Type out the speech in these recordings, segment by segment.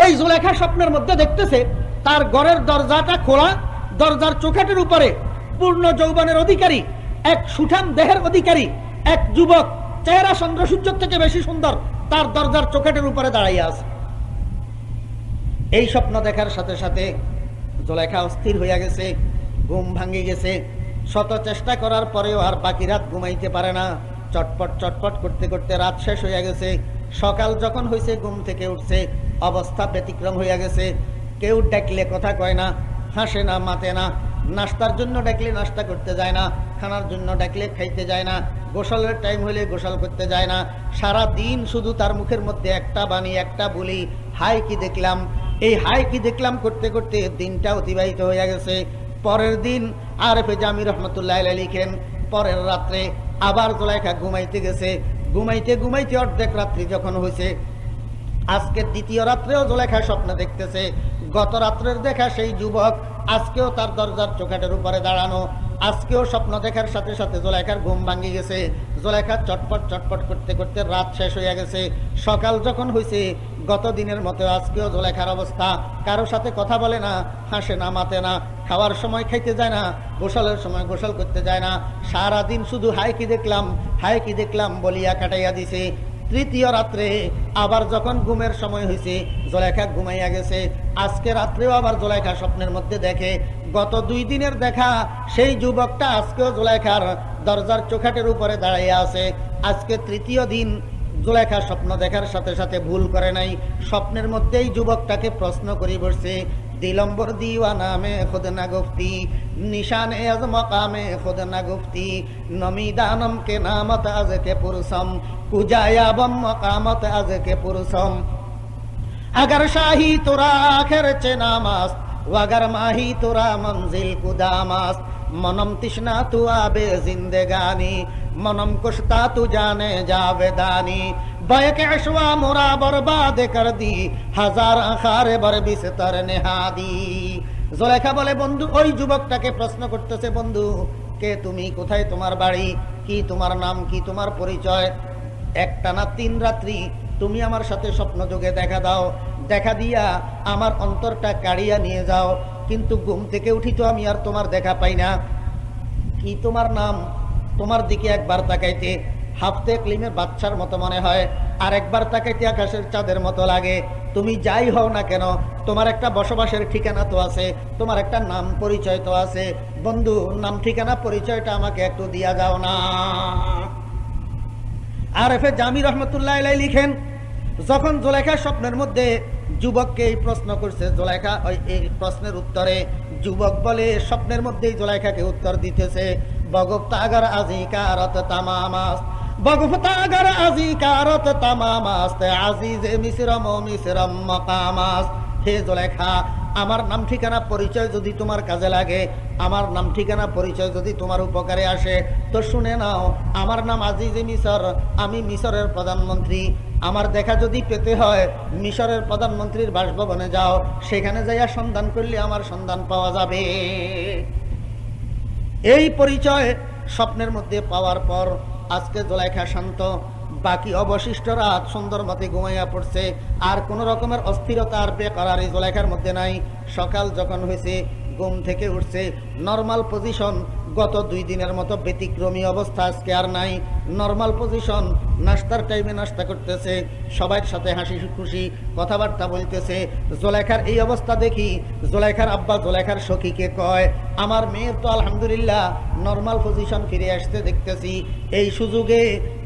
এই জুলেখা স্বপ্নের মধ্যে দেখতেছে তার ঘরের দরজাটা খোলা, দরজার চৌকাঠের উপরে পূর্ণ যৌবনের অধিকারী, এক সুঠাম দেহের অধিকারী এক যুবক, চেহারা চন্দ্র সূর্যের থেকে বেশি সুন্দর, তার দরজার চৌকাঠের উপরে দাঁড়াইয়া আছে। এই স্বপ্ন দেখার সাথে সাথে জুলেখা অস্থির হইয়া গেছে, ঘুম ভাঙে গেছে। শত চেষ্টা করার পরেও আর বাকি রাত ঘুমাইতে পারে না। চটপট চটপট করতে করতে রাত শেষ হইয়া গেছে। সকাল যখন হয়েছে ঘুম থেকে উঠছে, অবস্থা ব্যতিক্রম হইয়া গেছে। কেউ ডাকলে কথা কয় না, হাসে না, মাতে না। নাস্তার জন্য ডাকলে নাস্তা করতে যায় না, খানার জন্য ডাকলে খাইতে যায় না, গোসলের টাইম হলে গোসল করতে যায় না। সারা দিন শুধু তার মুখের মধ্যে একটা বাণী, একটা বলি, হাই কি দেখলাম। এই হাই কি দেখলাম করতে করতে দিনটা অতিবাহিত হইয়া গেছে। পরের দিন আরেফে জামি রহমতুল্লাহ আলাইহি লিখেন, পরের রাত্রে আবার জুলেখা ঘুমাইতে গেছে। ঘুমাইতে ঘুমাইতে অর্ধেক রাত্রি যখন হয়েছে, আজকে দ্বিতীয় রাত্রেও জুলেখা স্বপ্ন দেখতেছে। গত রাত্রের দেখা সেই যুবক আজকেও তার দরজার চৌকাঠের উপরে দাঁড়ানো। আজকেও স্বপ্ন দেখার সাথে সাথে জুলেখার ঘুম ভাঙি গেছে। জুলেখা চটপট চটপট করতে করতে রাত শেষ হইয়া গেছে। সকাল যখন হয়েছে, গত দিনের মতো আজকেও জুলেখার অবস্থা। কারোর সাথে কথা বলে না, হাসে না, মাতে না, খাওয়ার সময় খাইতে যায় না, গোসলের সময় গোসল করতে যায় না। সারাদিন শুধু হাই কি দেখলাম, হাই কি দেখলাম বলিয়া কাটাইয়া দিছে। তৃতীয় রাত্রে আবার যখন ঘুমের সময় হয়েছে, জুলেখা ঘুমাইয়া গেছে। আজকে রাত্রেও আবার জুলেখা স্বপ্নের মধ্যে দেখে গত 2 দিনের দেখা সেই যুবকটা আজকেও জুলেখার দরজার চৌকাঠের উপরে দাঁড়াইয়া আছে। আজকে তৃতীয় দিন জুলেখা স্বপ্ন দেখার সাথে সাথে ভুল করে নাই। স্বপ্নের মধ্যেই যুবকটাকে প্রশ্ন করি বসছে, দিলম্বর দিওয়ানা মে খুদ না গুফতি, নিশানে আজ মকামে খুদ না গুফতি, নমিদানম কে নামত আজ কে পুরুষম, কুজায়াবম মকামত আজ কে পুরুষম। अगर शाही तुरा आखिर चेनामास वगर माही तुरा मंजिल कुदामास, मनम तृष्णा तू आबे जिंदगानी, मनम कुश्ता तू जाने जावेदानी, बैक अशवा मुरा बर्बाद कर दी, हजार आखारे बर बिस्तर नेहादी। জুলেখা বলে, বন্ধু, ওই যুবকটাকে প্রশ্ন করতেছে, বন্ধু কে তুমি, কোথায় তোমার বাড়ি, কি তোমার নাম, কি তোমার পরিচয়। একটানা 3 রাত্রি তুমি আমার সাথে স্বপ্ন যোগে দেখা দাও, দেখা দিয়া আমার অন্তরটা কাড়িয়া নিয়ে যাও, কিন্তু ঘুম থেকে উঠি তো আমি আর তোমার দেখা পাই না। কি তোমার নাম? তোমার দিকে একবার তাকাইতে হাফতে ক্লিমের বাচ্চার মতো মনে হয়, আর একবার তাকাইতে আকাশের চাঁদের মতো লাগে। তুমি যাই হও না কেন, তোমার একটা বসবাসের ঠিকানা তো আছে, তোমার একটা নাম পরিচয় তো আছে। বন্ধু, নাম ঠিকানা পরিচয়টা আমাকে একটু দিয়া যাও না। আরেফে জামি রহমতুল্লাহ আলাইহি লিখেন, যখন জুলেখা স্বপ্নের মধ্যে যুবককে এই প্রশ্ন করছে, জুলেখা এই প্রশ্নের উত্তরে যুবক বলে, স্বপ্নের মধ্যেই জুলেখাকে উত্তর দিতেছে, বগফতাগর আজিকারত তামামাস, বগফতাগর আজিকারত তামামাস, আজিজে মিসরম ও মিসরম মাকামাস। হে জুলেখা, আমার নাম ঠিকানা পরিচয় যদি তোমার কাজে লাগে, আমার নাম ঠিকানা পরিচয় যদি তোমার উপকারে আসে, তো শুনে নাও, আমার নাম আজিজে মিসর, আমি মিসরের প্রধানমন্ত্রী। আমার দেখা যদি পেতে হয়, মিশরের প্রধানমন্ত্রীর বাসভবনে যাও, সেখানে যাইয়া সন্ধান করলে আমার সন্ধান পাওয়া যাবে। এই পরিচয় স্বপ্নের মধ্যে পাওয়ার পর আজকে জুলেখা শান্ত। বাকি অবশিষ্ট রাত সুন্দর মতে ঘুমাইয়া পড়ছে, আর কোন রকমের অস্থিরতা আর বেকরারি জুলেখার মধ্যে নাই। সকাল যখন হয়েছে, ঘুম থেকে উঠছে, নর্মাল পজিশন। গত 2 দিনের মতো ব্যতিক্রমী অবস্থা আজকে আর নাই, নর্মাল পজিশন। নাস্তার টাইমে নাস্তা করতেছে, সবার সাথে হাসি খুশি কথাবার্তা বলতেছে। জুলেখার এই অবস্থা দেখি জুলেখার আব্বা জুলেখার সখীকে কয়, আমার মেয়ের তো আলহামদুলিল্লাহ নর্মাল পজিশন ফিরে আসতে দেখতেছি, এই সুযোগে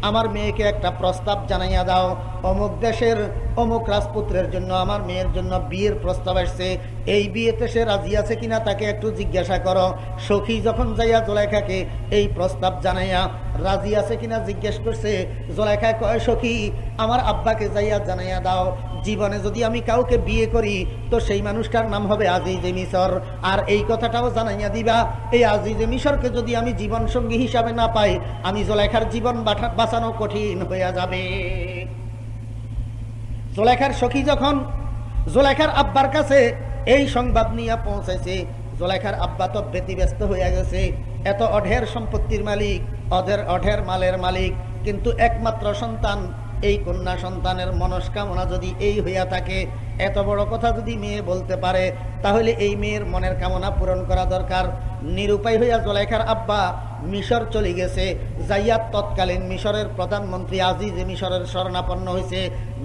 আমার মেয়েকে একটা প্রস্তাব জানাইয়া দাও। অমুক দেশের অমুক রাজপুত্রের জন্য আমার মেয়ের জন্য বিয়ের প্রস্তাব আসছে, এই বিয়েতে সে রাজি আছে কিনা তাকে একটু জিজ্ঞাসা করো। সখী যখন যাইয়া জুলেখাকে এই প্রস্তাব জানাইয়া রাজি আছে কিনা জিজ্ঞেস করছে, জুলেখা কয়, সখী, আমার আব্বাকে যাইয়া জানাইয়া দাও, জীবনে যদি আমি কাউকে বিয়ে করি তো সেই মানুষটার নাম হবে আজিজে মিসর। আর এই কথাটাও জানাইয়া দিবা, এই আজিজে মিসরকে যদি আমি জীবন সঙ্গী হিসাবে না পাই, আমি জুলেখার জীবন বাঁচানো কঠিন হইয়া যাবে। জুলেখার সখী যখন জুলেখার আব্বার কাছে এই সংবাদ নিয়ে পৌঁছেছে, জুলেখার আব্বা তো ব্যতিব্যস্ত হইয়া গেছে। এত অঢের সম্পত্তির মালিক, অঢের মালের মালিক, কিন্তু একমাত্র সন্তান, এই কন্যা সন্তানের মনস্কামনা যদি এই হইয়া থাকে, এত বড় কথা যদি মেয়ে বলতে পারে, তাহলে এই মেয়ের মনের কামনা পূরণ করা দরকার। নিরুপায় হইয়া জুলাইখার আব্বা মিশর চলে গেছে। যাইয়া তৎকালীন মিশরের প্রধানমন্ত্রী আজিজ মিশরের শরণাপন্ন হয়েছে।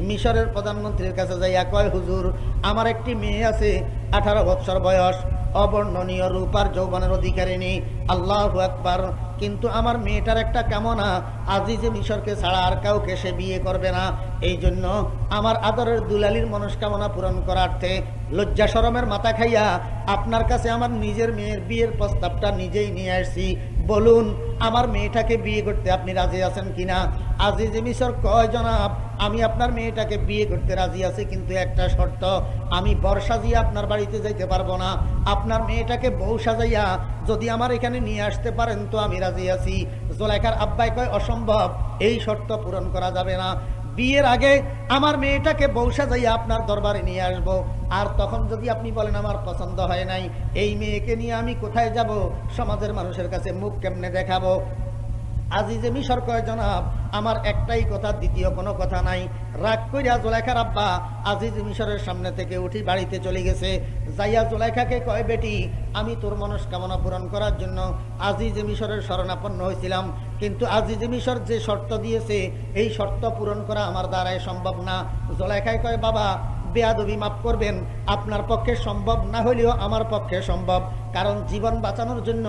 মিশরের প্রধানমন্ত্রীর কাছে যাইয়া কয়, হুজুর, আমার একটি মেয়ে আছে, 18 বছর বয়স, অবর্ণনীয় রূপ আর যৌবনের অধিকারিণী, আল্লাহু আকবার। কিন্তু আমার মেয়েটার একটা কামনা, আজিজে মিশরকে ছাড়া আর কাউকে সে বিয়ে করবে না। এই জন্য আমার আদরের দুলালির মনস্কামনা পূরণ করার্থে লজ্জা শরমের মাথা খাইয়া আপনার কাছে আমার নিজের মেয়ের বিয়ের প্রস্তাবটা নিজেই নিয়ে আসছি। বলুন, আমার মেয়েটাকে বিয়ে করতে আপনি রাজি আছেন কিনা? আজিজে মিশর কয়, জনাব, আমি আপনার মেয়েটাকে বিয়ে করতে রাজি আছি, কিন্তু একটা শর্ত, আমি বর সাজিয়ে আপনার বাড়িতে যাইতে পারবো না। আপনার মেয়েটাকে বউ সাজাইয়া যদি আমার এখানে নিয়ে আসতে পারেন তো আমি রাজি আছি। জুলাইখার আব্বাই কয়, অসম্ভব, এই শর্ত পূরণ করা যাবে না। বিয়ের আগে আমার মেয়েটাকে বউ সাজাইয়া আপনার দরবারে নিয়ে আসব, আর তখন যদি আপনি বলেন আমার পছন্দ হয় নাই, এই মেয়েকে নিয়ে আমি কোথায় যাব? সমাজের মানুষের কাছে মুখ কেমনে দেখাবো? আজিজে মিশর কয়, জনাব, আমার একটাই কথা, দ্বিতীয় কোনো কথা নাই। রাগ কইরা জুলাইখার আব্বা আজিজ মিশরের সামনে থেকে উঠি বাড়িতে চলে গেছে। যাইয়া জুলাইখাকে কয়, বেটি, আমি তোর মনস্কামনা পূরণ করার জন্য আজিজ মিশরের শরণাপন্ন হয়েছিলাম, কিন্তু আজিজ মিশর যে শর্ত দিয়েছে এই শর্ত পূরণ করা আমার দ্বারাই সম্ভব না। জুলাইখায় কয়, বাবা, বেয়াদবি মাফ করবেন, আপনার পক্ষে সম্ভব না হলেও আমার পক্ষে সম্ভব, কারণ জীবন বাঁচানোর জন্য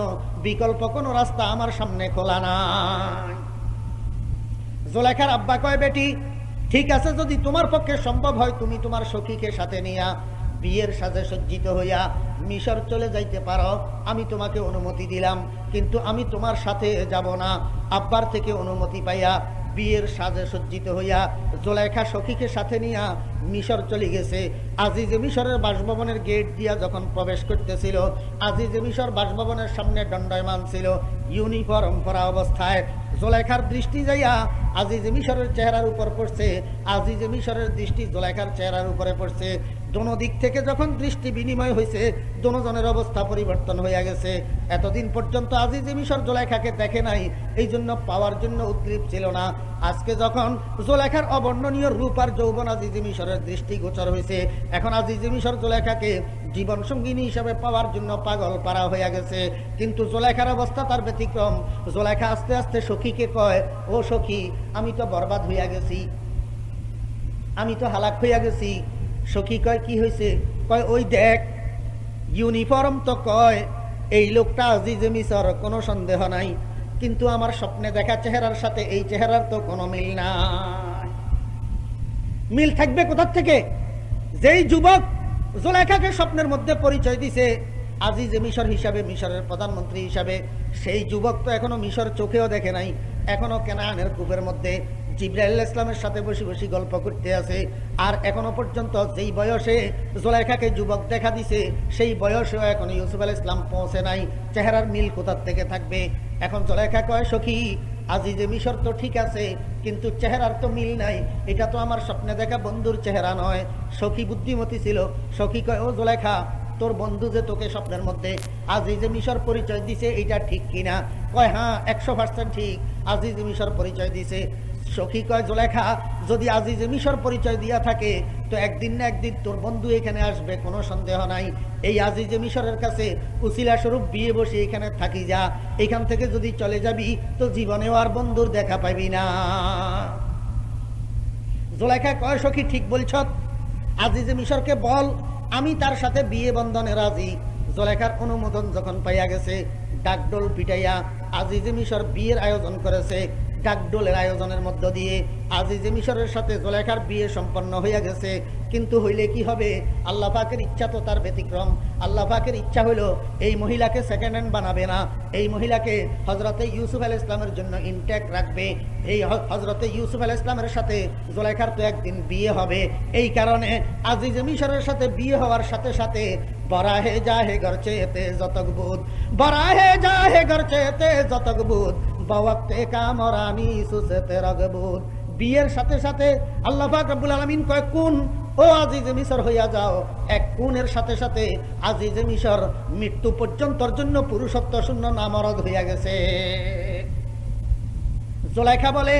বিকল্প কোনো রাস্তা আমার সামনে খোলা নাই। জুলাইখার আব্বা কয়, বেটি, ঠিক আছে, যদি তোমার পক্ষে সম্ভব হয় তুমি তোমার সখীকে সাথে নিয়া বিয়ের সাজে সজ্জিত হইয়া মিশর চলে যাইতে পারো, আমি তোমাকে অনুমতি দিলাম, কিন্তু আমি তোমার সাথে যাব না। আব্বার থেকে অনুমতি পাইয়া বিয়ের সাজে সজ্জিত হইয়া জুলাইখা সখীকে সাথে নিয়া মিশর চলে গেছে। আজিজে মিশরের বাসভবনের গেট দিয়া যখন প্রবেশ করতেছিল, আজিজে মিশর বাসভবনের সামনে দণ্ডায়মান ছিল ইউনিফর্ম পরা অবস্থায়। জুলাইখার দৃষ্টি যাইয়া আজিজে মিশরের চেহারার উপর পড়ছে, আজিজে মিশরের দৃষ্টি জুলাইখার চেহারার উপরে পড়ছে। দোনো দিক থেকে যখন দৃষ্টি বিনিময় হয়েছে, দোনোজনের অবস্থা পরিবর্তন হয়ে গেছে। এতদিন পর্যন্ত আজিজে মিশর জুলাইখাকে দেখে নাই, এই জন্য পাওয়ার জন্য উদ্গ্রীব ছিল না। আজকে যখন জুলাইখার অবর্ণনীয় রূপ আর যৌবন আজিজে মিশরের দৃষ্টি গোচর হয়েছে, এখন আজিজে মিশর জুলাইখাকে জীবন সঙ্গিনী হিসাবে পাওয়ার জন্য পাগল পারা হয়ে গেছে। কিন্তু জুলাইখার অবস্থা তার ব্যতিক্রম। জুলাইখা আস্তে আস্তে সখীকে কয়, ও সখী, আমি তো বরবাদ হইয়া গেছি, আমি তো হালাক হইয়া গেছি। সখী কয়, কি হয়েছে? কয়, ওই দেখ, ইউনিফর্ম তো কয় এই লোকটা আজিজে মিশর, কোনো সন্দেহ নাই, কিন্তু আমার স্বপ্নে দেখা চেহারার সাথে এই চেহারার তো কোনো মিল নাই। মিল থাকবে কোথা থেকে? যেই যুবক জুলাইখাকে স্বপ্নের মধ্যে পরিচয় দিছে আজিজে মিশর হিসাবে, মিশরের প্রধানমন্ত্রী হিসাবে, সেই যুবক তো এখনো মিশর চোখেও দেখে নাই, এখনো কেনানের কূপের মধ্যে জিবরাইল ইসলামের সাথে বসে বসে গল্প করতে আছে। আর এখনো পর্যন্ত যেই বয়সে জুলাইখাকে যুবক দেখা দিছে, সেই বয়সেও এখনো ইউসুফ আলাইহিস ইসলাম পৌঁছে নাই। চেহারার মিল কোথার থেকে থাকবে? এখন জুলাইখা কয়, সখী, আজিজে মিশর তো ঠিক আছে, কিন্তু চেহারার তো মিল নাই, এটা তো আমার স্বপ্নে দেখা বন্ধুর চেহারা নয়। সখী বুদ্ধিমতী ছিল। সখী কয়, ও জুলাইখা, তোর বন্ধু যে তোকে স্বপ্নের মধ্যে আজিজে মিশর পরিচয় দিছে, এটা ঠিক কিনা? কয়, হ্যাঁ, 100% ঠিক, আজিজে মিশর পরিচয় দিছে। সখী কয়, জুলাইখা, যদি আজিজে মিশর পরিচয় দিয়া থাকে তো একদিন না একদিন তোর বন্ধু এখানে আসবে, কোনো সন্দেহ নাই। এই আজিজে মিশরের কাছে উসিলা স্বরূপ বিয়ে বসে এখানে থাকি যা, এখান থেকে যদি চলে যাবি তো জীবনেও আর বন্ধুর দেখা পাবি না। জুলাইখা কয়, সখী, ঠিক বলছ, আজিজে মিশরকে বল আমি তার সাথে বিয়ে বন্ধনে রাজি। জুলাইখার অনুমোদন যখন পাইয়া গেছে, ডাকডোল পিটাইয়া আজিজে মিশর বিয়ের আয়োজন করেছে। ডাকডোলের আয়োজনের মধ্য দিয়ে আজিজে মিশরের সাথে জুলাইখার বিয়ে সম্পন্ন হইয়া গেছে। কিন্তু হইলে কি হবে? আল্লাহ পাকের ইচ্ছা তো তার ব্যতিক্রম। আল্লাহ পাকের ইচ্ছা হইল এই মহিলাকে সেকেন্ড হ্যান্ড বানাবে না, এই মহিলাকে হজরতে ইউসুফ আলাইহিস ইসলামের জন্য ইনট্যাক্ট রাখবে। এই হজরতে ইউসুফ আলাইহিস ইসলামের সাথে জুলাইখার তো একদিন বিয়ে হবে। এই কারণে আজিজে মিশরের সাথে বিয়ে হওয়ার সাথে সাথে বড়া হে যাহে ঘর চেতে যতক বুধ, বড়া হে যাহে ঘর চেতে যতক বুধ, বাওয়াক্তে কামরানি সুসেতে রগবুদ। বিয়ের সাথে সাথে আল্লাহ পাক রব্বুল আলামিন কয়, কোন ও আজিজে মিশর হইয়া যাও। এক কোনের সাথে সাথে আজিজে মিশর মৃত্যু পর্যন্তর জন্য পুরুষত্ব শূন্য নামরদ হইয়া গেছে। জুলাইখা বলে,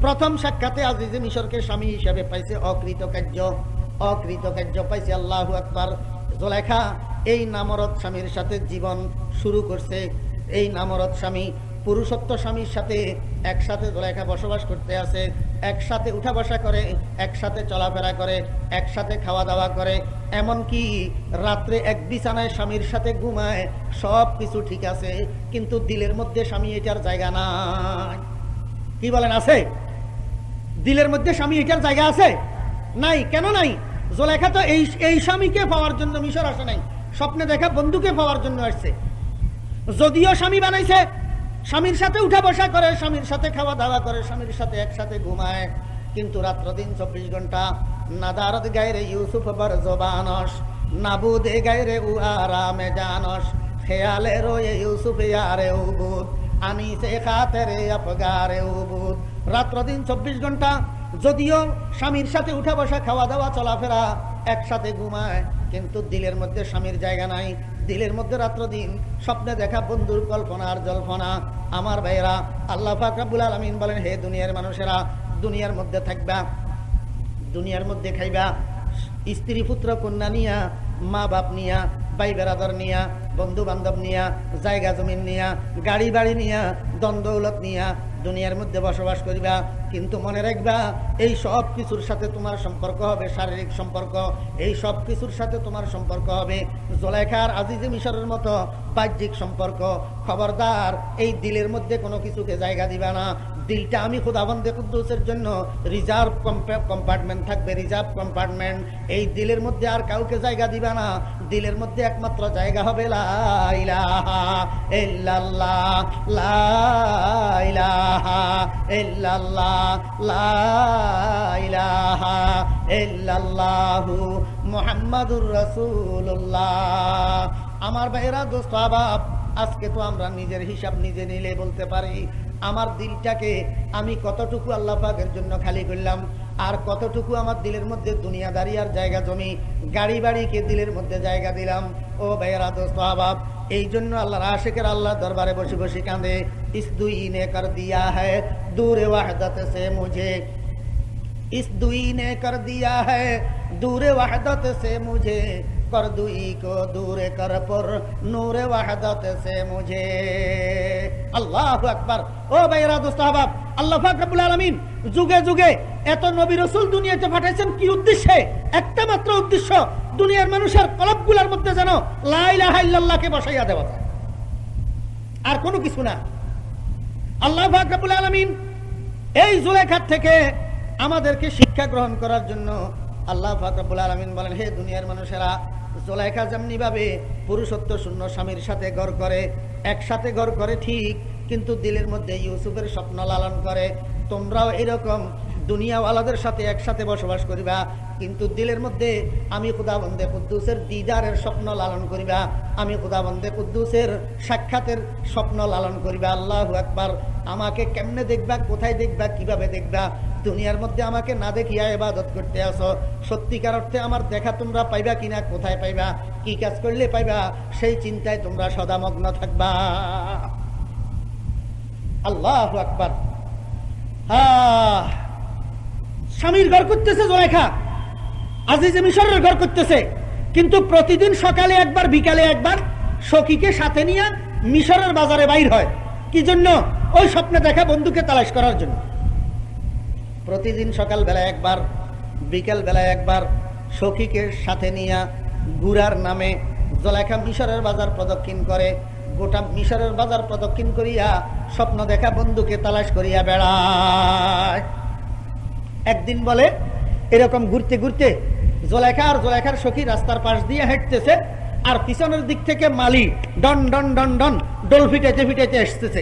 প্রথম সাক্ষাতে আজিজে মিশরকে স্বামী হিসাবে পাইছে অকৃতকার্য। অকৃতকার্য পাইছে। আল্লাহু আকবার। জুলেখা এই নামরদ স্বামীর সাথে জীবন শুরু করছে। এই নামরদ স্বামী পুরুষত্ব স্বামীর সাথে একসাথে জুলেখা বসবাস করতে আছে, একসাথে উঠা বসা করে, একসাথে চলাফেরা করে, একসাথে খাওয়া দাওয়া করে, এমনকি রাত্রে এক বিছানায় স্বামীর সাথে ঘুমায়। সব কিছু ঠিক আছে, কিন্তু দিলের মধ্যে স্বামী এটার জায়গা নাই। কি বলেন, আছে? দিলের মধ্যে স্বামী এটার জায়গা আছে? নাই। কেন নাই? জুলেখা তো এই স্বামীকে পাওয়ার জন্য মিশর আসে নাই, স্বপ্নে দেখা বন্ধুকে পাওয়ার জন্য আসছে। যদিও স্বামী বানাইছে, স্বামীর সাথে উঠা বসা করে, স্বামীর সাথে খাওয়া দাওয়া করে, স্বামীর সাথে একসাথে ঘুমায়, কিন্তু রাত্র দিন 24 ঘন্টা নাদারত গায়রে ইউসুফ বর জবানস, নাবুদে গায়রে উ আরামে জানস, খেয়ালে রয়ে ইউসুফ ইয়ারে উবুদ, আনিসে খাতেরে আফগারে উবুদ। রাত্র দিন 24 ঘন্টা যদিও স্বামীর সাথে উঠা বসা, খাওয়া দাওয়া, চলাফেরা, একসাথে ঘুমায়, কিন্তু দিলের মধ্যে স্বামীর জায়গা নাই। দিলের মধ্যে রাত্র দিন স্বপ্নে দেখা বন্ধুর কল্পনা আর জল্পনা। আমার ভাইয়েরা, আল্লাহ পাক রব্বুল আলামিন বলেন, হে দুনিয়ার মানুষেরা, দুনিয়ার মধ্যে থাকবা, দুনিয়ার মধ্যে খাইবা, স্ত্রী পুত্র কন্যা নিয়া, মা বাপ নিয়া, ভাই বেরাদর নিয়া, বন্ধু বান্ধব নিয়া, জায়গা জমিন নিয়া, গাড়ি বাড়ি নিয়া, দ্বন্দ্বৌলত নিয়া দুনিয়ার মধ্যে বসবাস করিবা। কিন্তু মনে রাখবা, এই সব কিছুর সাথে তোমার সম্পর্ক হবে শারীরিক সম্পর্ক, এই সব কিছুর সাথে তোমার সম্পর্ক হবে জুলেখার আজিজে মিশরের মতো বাহ্যিক সম্পর্ক। খবরদার, এই দিলের মধ্যে কোনো কিছুকে জায়গা দিবা না। দিলটা আমি খুদাবন্দে কুদ্দুসের জন্য রিজার্ভ কম্পার্টমেন্ট থাকবে, রিজার্ভ কম্পার্টমেন্ট। এই দিলের মধ্যে আর কাউকে জায়গা দিবা না। দিলের মধ্যে একমাত্র জায়গা হবে লা ইলাহা ইল্লাল্লাহ, লা ইলাহা ইল্লাল্লাহ, লা ইলাহা ইল্লাল্লাহু মুহাম্মাদুর রাসূলুল্লাহ। আমার ভাইরা, দোস্ত আহবাব, আজকে তো আমরা নিজের হিসাব নিজে নিলে বলতে পারি আমার দিলটাকে আমি কতটুকু আল্লাহ পাকের জন্য খালি করলাম, আর কতটুকু আমার দিলের মধ্যে দুনিয়াদারি আর জায়গা জমি, গাড়ি বাড়িকে দিলের মধ্যে জায়গা দিলাম। ও ভাইয়েরা, দোস্ত আহবাব, এই জন্য আল্লাহর আশিকের আল্লাহ দরবারে বসে বসে কাঁদে, ইস দুই নে কর দিয়া হ্যায় দূরে ওয়াহদত সে মুঝে, इस दुई ने कर दिया है दूर वहदत से मुझे, कर दुई को दूर कर पर नूर वहदत से मुझे। আল্লাহু আকবার। ও ভাইরা, দোস্ত আহবাব, আল্লাহ পাক রব্বুল আলামিন যুগে যুগে এত নবী রাসূল দুনিয়াতে পাঠাইছেন কি উদ্দেশ্যে? একটা মাত্র উদ্দেশ্য, দুনিয়ার মানুষের কলবগুলোর মধ্যে যেন লা ইলাহা ইল্লাল্লাহকে বসাইয়া দেওয়া যায়, আর কোনো কিছু না। আল্লাহ পাক রব্বুল আলামিন এই জুলেখার থেকে আমাদেরকে শিক্ষা গ্রহণ করার জন্য আল্লাহ পাক রব্বুল আলামিন বলেন, হে দুনিয়ার মানুষেরা, জুলেখা যেমনি ভাবে পুরুষত্ব শূন্য স্বামীর সাথে ঘর করে, একসাথে ঘর করে ঠিক, কিন্তু দিলের মধ্যে ইউসুফের স্বপ্ন লালন করে, তোমরাও এরকম দুনিয়াওয়ালাদের সাথে একসাথে বসবাস করিবা, কিন্তু দিলের মধ্যে আমি খুদাবন্দে কুদ্দুসের দিদারের স্বপ্ন লালন করিবা, আমি খুদাবন্দে কুদ্দুসের সাক্ষাতের স্বপ্ন লালন করিবা। আল্লাহু আকবার। আমাকে কেমনে দেখবা, কোথায় দেখবা, কিভাবে দেখবা? দুনিয়ার মধ্যে আমাকে না দেখিয়া ইবাদত করতে আসো, সত্যিকার অর্থে আমার দেখা তোমরা পাইবা কিনা, কোথায় পাইবা, কি কাজ করলে পাইবা, সেই চিন্তায় তোমরা সদামগ্ন থাকবা। আল্লাহু আকবার। স্বামীর ঘর করতেছে জুলেখা, আজিজে মিশরের ঘর করতেছে, কিন্তু প্রতিদিন সকালে একবার বিকালে একবার সখীকে সাথে নিয়ে মিশরের বাজারে বাইর হয়। কি জন্য? ওই স্বপ্নে দেখা বন্ধুকে তালাশ করার জন্য। প্রতিদিন সকাল বেলায় একবার, বিকেল বেলায় একবার সখীকে সাথে নিয়ে ঘুরার নামে জুলেখা মিশরের বাজার প্রদক্ষিণ করে, গোটা মিশরের বাজার প্রদক্ষিণ করিয়া স্বপ্ন দেখা বন্ধুকে তালাশ করিয়া বেড়ায়। একদিন বলে, এরকম ঘুরতে ঘুরতে জুলেখা আর জুলেখার সখী রাস্তার পাশ দিয়ে হাঁটতেছে, আর পিছনের দিক থেকে মালি ডন ডন ডন ডন ডোল ফিটাইতে ফিটাইতে আসতেছে।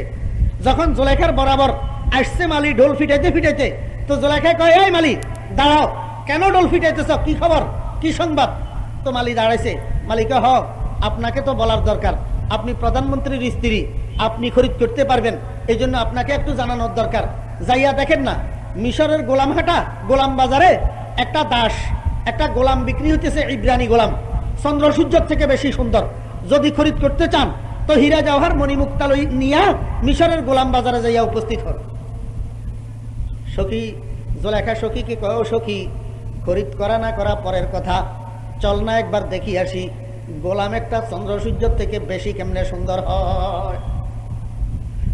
যখন জুলেখার বরাবর আসছে মালি ডোল ফিটাইতে ফিটাইতে, তো জুলেখা কয়, এই মালি দাঁড়াও, কেন ডোল ফিটাইতেছ, কি খবর, কি সংবাদ? তো মালি দাঁড়াইছে। মালিকা, হ, আপনাকে তো বলার দরকার, আপনি প্রধানমন্ত্রীর স্ত্রী, আপনি খরিদ করতে পারবেন, এই জন্য আপনাকে একটু জানানোর দরকার। যাইয়া দেখেন না, মিশরের গোলামহাটা গোলাম বাজারে একটা দাস, একটা গোলাম বিক্রি হইতেছে, ইব্রানি গোলাম, চন্দ্র সূর্যের থেকে বেশি সুন্দর। যদি খরিদ করতে চান তো হীরা জওহর মণিমুক্তা নিয়া মিশরের গোলাম বাজারে যাইয়া উপস্থিত হন। সখী জুলেখা সখীকে কয়, ও সখী, খরিদ করা না করা পরের কথা, চল না একবার দেখি আসি গোলাম একটা চন্দ্র সূর্যের থেকে বেশি কেমনে সুন্দর হয়।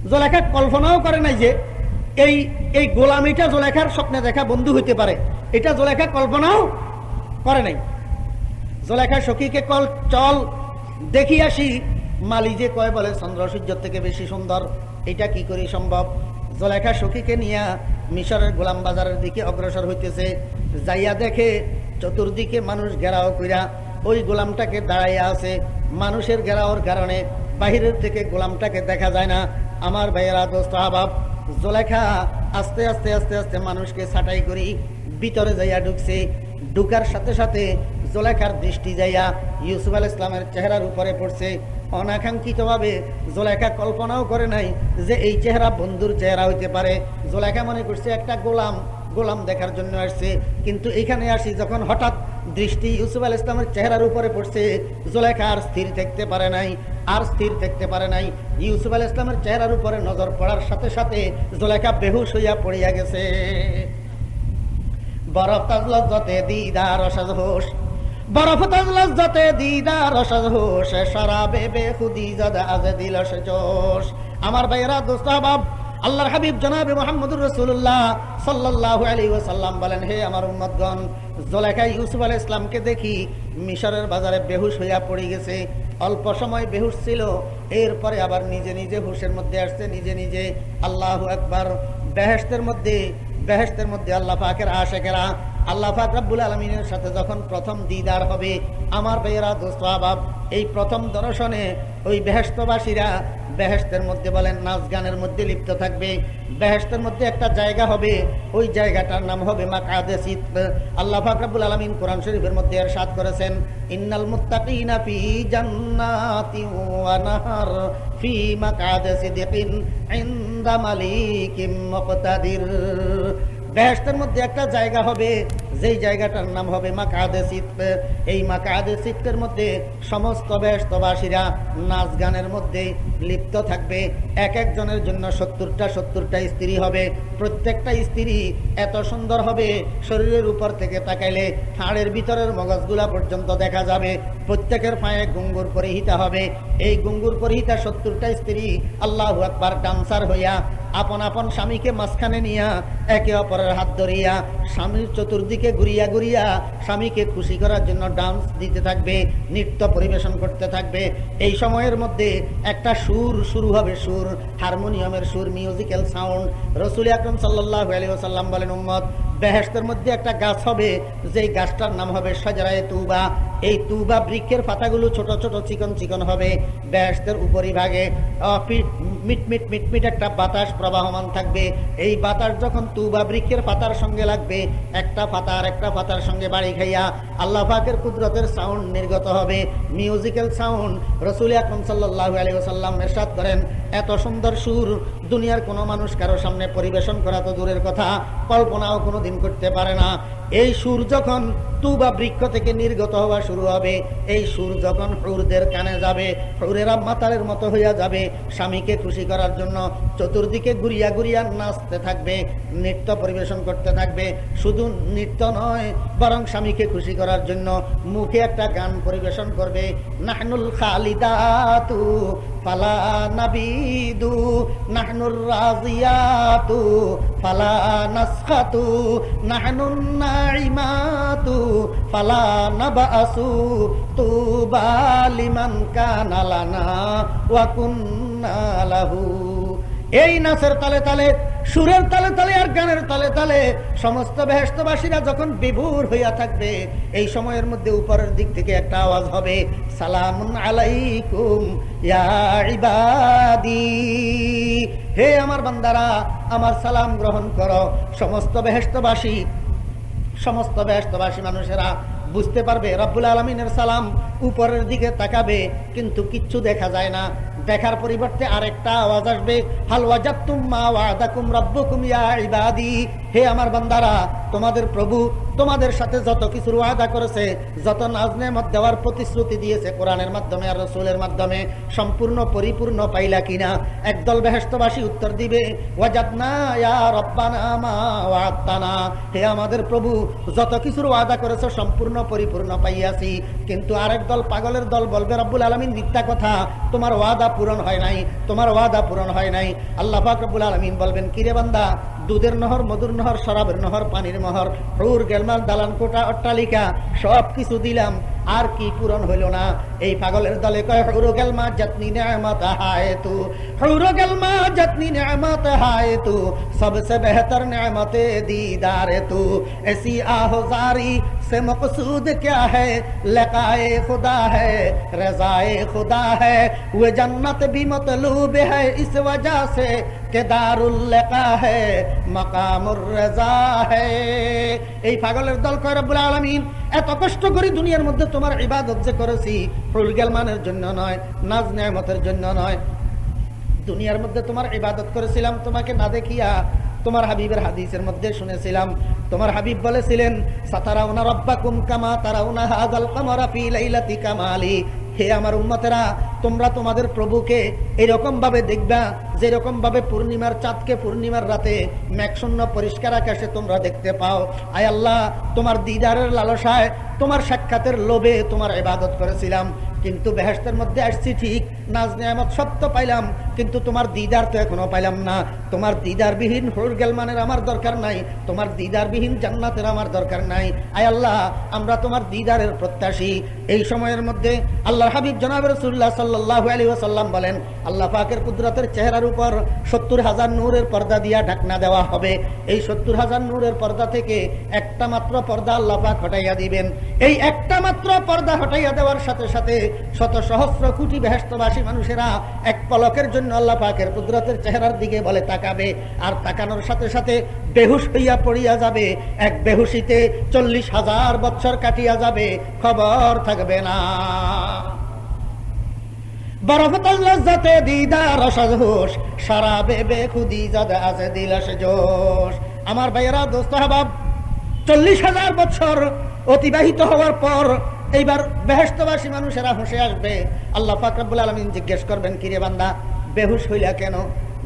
জুলেখা কল্পনাও করে নাই যে এই গোলামিটা জুলেখার স্বপ্নে দেখা বন্ধু হইতে পারে, এটা জুলেখা কল্পনাও করে নাই। জুলেখা সখীকে চল দেখি আসি, মালি যে কয় বলে চন্দ্র সূর্যের থেকে বেশি সুন্দর, এটা কি করে সম্ভব। জুলেখা সখীকে নিয়ে মিশরের গোলাম বাজারের দিকে অগ্রসর হইতেছে, যাইয়া দেখে চতুর্দিকে মানুষ ঘেরাও কইরা ওই গোলামটাকে দাঁড়াইয়া আছে। মানুষের ঘেরাওর কারণে বাহিরের থেকে গোলামটাকে দেখা যায় না। আমার ভাইয়েরা, দোস্ত আহবাব, জুলেখা আস্তে আস্তে আস্তে আস্তে মানুষকে ছাঁটাই করি ভিতরে যাইয়া ঢুকছে। ঢুকার সাথে সাথে জুলেখার দৃষ্টি যাইয়া ইউসুফ আলাইহিস সালামের চেহারার উপরে পড়ছে। অনাকাঙ্ক্ষিতভাবে জুলেখা কল্পনাও করে নাই যে এই চেহারা বন্ধুর চেহারা হইতে পারে। জুলেখা মনে করছে একটা গোলাম দেখার জন্য আসছে, কিন্তু এখানে আসি যখন হঠাৎ দৃষ্টি ইউসুফ আলাইহিস সালামের চেহারার উপরে পড়ছে, জুলেখা আর স্থির থাকতে পারে নাই। ইউসুফ আলাইহিস সালামের চেহারার উপরে নজর পড়ার সাথে সাথে জুলেখা বেহুশ হইয়া পড়িয়া গেছে। বরফ তাজ লজ্জতে দিদার রসাজ হোশ, বরফ তাজ লজ্জতে দিদার রসাজ হোশ, শরাবে বেখুদি জাদা আজ দিল সে জোশ। আমার ভাইয়েরা, দোস্ত আহবাব, আল্লাহর হাবিব জনাবে মুহাম্মদুর রাসূলুল্লাহ সাল্লাল্লাহু আলাইহি ওয়াসাল্লাম বলেন, হে আমার উম্মতগণ, জুলেখা ইউসুফ আলাইহিস সালামকে দেখি মিশরের বাজারে বেহুশ হইয়া পড়ে গেছে। অল্প সময় বেহুশ ছিল, এরপরে আবার নিজে নিজে হুশের মধ্যে আসছে, নিজে নিজে। আল্লাহু আকবার। বেহেশতের মধ্যে আল্লাহ পাকের আশিকেরা আল্লাহ পাক রব্বুল আলামিনের সাথে যখন প্রথম দিদার হবে, আমার ভাইয়েরা, দোস্ত আহবাব, এই প্রথম দর্শনে ওই বেহেশতবাসীরা বেহেশতের মধ্যে বলেন নাচ গানের মধ্যে লিপ্ত থাকবে। বেহেশতের মধ্যে একটা জায়গা হবে, ওই জায়গাটার নাম হবে মাকআদে সিদক। আল্লাহ পাক রব্বুল আলামিন কোরআন শরীফের মধ্যে ইরশাদ করেছেন, ইন্নাল মুত্তাকিনা ফি জান্নাতি ওয়া নাহার ফি মাকআদে সিদকিন ইনদা মালিকিম মুকতাদির। বেহেশতের মধ্যে একটা জায়গা হবে, যেই জায়গাটার নাম হবে মাকআদে সিদক। এই মাকআদে সিদকের মধ্যে সমস্ত বেহেশতবাসীরা নাচ গানের মধ্যে লিপ্ত থাকবে। এক একজনের জন্য 70টা স্ত্রী হবে। প্রত্যেকটা স্ত্রী এত সুন্দর হবে, শরীরের উপর থেকে তাকাইলে হাড়ের ভিতরের মগজগুলা পর্যন্ত দেখা যাবে। প্রত্যেকের পায়ে ঘুঙ্গুর পরিহিতা হবে। এই ঘুঙ্গুর পরিহিতা 70টা স্ত্রী আল্লাহু আকবার ডান্সার হইয়া আপন আপন স্বামীকে মাঝখানে নিয়া একে অপরের হাত ধরিয়া স্বামীর চতুর্দিকে ঘুরিয়া ঘুরিয়া স্বামীকে খুশি করার জন্য ডান্স দিতে থাকবে, নৃত্য পরিবেশন করতে থাকবে। এই সময়ের মধ্যে একটা সুর শুরু হবে, সুর, হারমোনিয়ামের সুর, মিউজিক্যাল সাউন্ড। রাসূল আকরাম সাল্লাল্লাহু আলাইহি ওয়াসাল্লাম বলেন, উম্মত, বেহেশতের মধ্যে একটা গাছ হবে, যেই গাছটার নাম হবে শাজারায়ে তুবা। এই তুবা বৃক্ষের পাতাগুলো ছোট ছোট চিকন চিকন হবে। বেহেশতের উপরিভাগে মিটমিট একটা বাতাস প্রবাহমান থাকবে। এই বাতাস যখন তুবা বৃক্ষের পাতার সঙ্গে লাগবে, একটা পাতার সঙ্গে বাড়ি খাইয়া আল্লাহ পাকের কুদরতের সাউন্ড নির্গত হবে, মিউজিক্যাল সাউন্ড। রাসূল আকরাম সাল্লাল্লাহু আলাইহি ওয়াসাল্লাম ইরশাদ করেন, এত সুন্দর সুর দুনিয়ার কোনো মানুষ কারো সামনে পরিবেশন করা তো দূরের কথা, কল্পনাও কোনোদিন করতে পারে না। এই সুর যখন তুবা বৃক্ষ থেকে নির্গত হওয়া শুরু হবে, এই সুর যখন হুরদের কানে যাবে, হুরেরা মাতালের মতো হইয়া যাবে, স্বামীকে খুশি করার জন্য চতুর্দিকে ঘুরিয়া ঘুরিয়া নাচতে থাকবে, নৃত্য পরিবেশন করতে থাকবে। শুধু নৃত্য নয়, বরং স্বামীকে খুশি করার জন্য মুখে একটা গান পরিবেশন করবে, নাহনুল খালিদাতু ফালা নাবিদু, নাহনুর রাজিয়াতু ফালা নাসখাতু, নাহনুন নাইমাতু ফালা নাবাসু, তুবা লিমান কানা লানা ওয়া কুন্না লাহু। এই নাচের তালে তালে, সুরের তালে তালে আর গানের তালে তালে সমস্ত বেহেশতবাসীরা যখন বিভোর হইয়া থাকবে, এই সময়ের মধ্যে উপরের দিক থেকে একটা আওয়াজ হবে, সালামুন আলাইকুম ইয়া ইবাদি, হে আমার বান্দারা, আমার সালাম গ্রহণ করো। সমস্ত বেহেশতবাসী মানুষেরা বুঝতে পারবে রব্বুল আলামিনের সালাম, উপরের দিকে তাকাবে, কিন্তু কিচ্ছু দেখা যায় না। দেখার পরিবর্তে আরেকটা আওয়াজ আসবে, হাল ওয়াজাদতুম মা ওয়াদাকুম রাব্বুকুম ইয়া ইবাদি, হে আমার বান্দারা, তোমাদের প্রভু তোমাদের সাথে যত কিছুর ওয়াদা করেছে, যত নাজ নেয়ামত দেওয়ার প্রতিশ্রুতি দিয়েছে কোরআনের মাধ্যমে আর রাসূলের মাধ্যমে, সম্পূর্ণ পরিপূর্ণ পাইলা কিনা? একদল বেহেশতবাসী উত্তর দিবে, ওয়াজাদনা ইয়া রব্বানা মা ওয়া'আদতানা, হে আমাদের প্রভু যত কিছুর ওয়াদা করেছে সম্পূর্ণ পরিপূর্ণ পাইয়াছি। কিন্তু আরেক দল, পাগলের দল বলবে, রব্বুল আলামিন মিথ্যা কথা, তোমার ওয়াদা পূরণ হয় নাই, তোমার ওয়াদা পূরণ হয় নাই। আল্লাহ পাক রব্বুল আলামিন বলবেন, কিরে বান্দা, দুধের নহর, মধুর নহর, শরাবের নহর, পানির নহর, হুর গেলমাল, দালান কোঠা, অট্টালিকা সব কিছু দিলাম, আর কি পূরণ হইল না? এই পাগলের দলে কয়, হুর গেলমা জাতনি নেয়ামত হায় তু, হুর গেলমা জাতনি নেয়ামত হায় তু, सबसे बेहतर नेमते दीदार तू, ऐसी आहुजारी से मकसूद क्या है, लकाए खुदा है, रजाए खुदा है, वो जन्नत भी मतलूब है इस वजह से के दारुल लका है, मकामुर रजा है। এই পাগলের দল কয়, রব্বুল আলামিন এত কষ্ট করে দুনিয়ার মধ্যে তোমার ইবাদত যে করেছি, হুলগেলমানের জন্য নয়, নাজ নেয়ামতের জন্য নয়, দুনিয়ার মধ্যে তোমার ইবাদত করেছিলাম তোমাকে না দেখিয়া। তোমার হাবিবের হাদিসের মধ্যে শুনেছিলাম, তোমার হাবিব বলেছিলেন, সাতারাউনা রাব্বাকুম কামা তারাউনা হাযাল কামারা ফি লাইলাতি কামালি, হে আমার উম্মতেরা, তোমরা তোমাদের প্রভুকে এরকম ভাবে দেখবা যেরকম ভাবে পূর্ণিমার চাঁদকে পূর্ণিমার রাতে মেঘশূন্য পরিষ্কার আকাশে তোমরা দেখতে পাও। আয় আল্লাহ, তোমার দিদারের লালসায়, তোমার সাক্ষাতের লোভে তোমার ইবাদত করেছিলাম, কিন্তু বেহেশতের মধ্যে আসছি ঠিক, নাজ নেয়ামত সত্য পাইলাম, কিন্তু তোমার দিদার তো এখনো পাইলাম না। তোমার দিদারবিহীন হুর গেলমানের আমার দরকার নাই, তোমার দিদারবিহীন জান্নাতের আমার দরকার নাই। আয় আল্লাহ, আমরা তোমার দিদারের প্রত্যাশী। এই সময়ের মধ্যে আল্লাহর হাবিব জনাব রাসূলুল্লাহ সাল্লাল্লাহু আলাইহি ওয়াসাল্লাম বলেন, আল্লাহ পাকের কুদরতের চেহারার উপর 70,000 নূরের পর্দা দিয়া ঢাকনা দেওয়া হবে। এই 70,000 নূরের পর্দা থেকে একটা মাত্র পর্দা আল্লাহ পাক হটাইয়া দিবেন। এই একটা মাত্র পর্দা হটাইয়া দেওয়ার সাথে সাথে শত সহস্র কোটি বেহেশতবাসী মানুষেরা এক পলকের জন্য আল্লাহ পাকের কুদরতের চেহারার দিকে বলে তাকাবে, আর তাকানোর সাথে সাথে বেহুশ হইয়া পড়িয়া যাবে। এক বেহুশিতে 40,000 বছর কাটিয়া যাবে, খবর থাকবে না। বরফতল লজ্জাতে দিদার রসজোশ, শরাবে বেখুদি জাদা আছে দিলস জোশ। আমার ভাইয়েরা, দোস্ত হাবাব, 40,000 বছর অতিবাহিত হওয়ার পর এইবার বেহেশতবাসী মানুষেরা হুঁশে আসবে। আল্লাহ পাক রব্বুল আলামিন জিজ্ঞেস করবেন, কিরে বান্দা, বেহুশ হইলা কেন?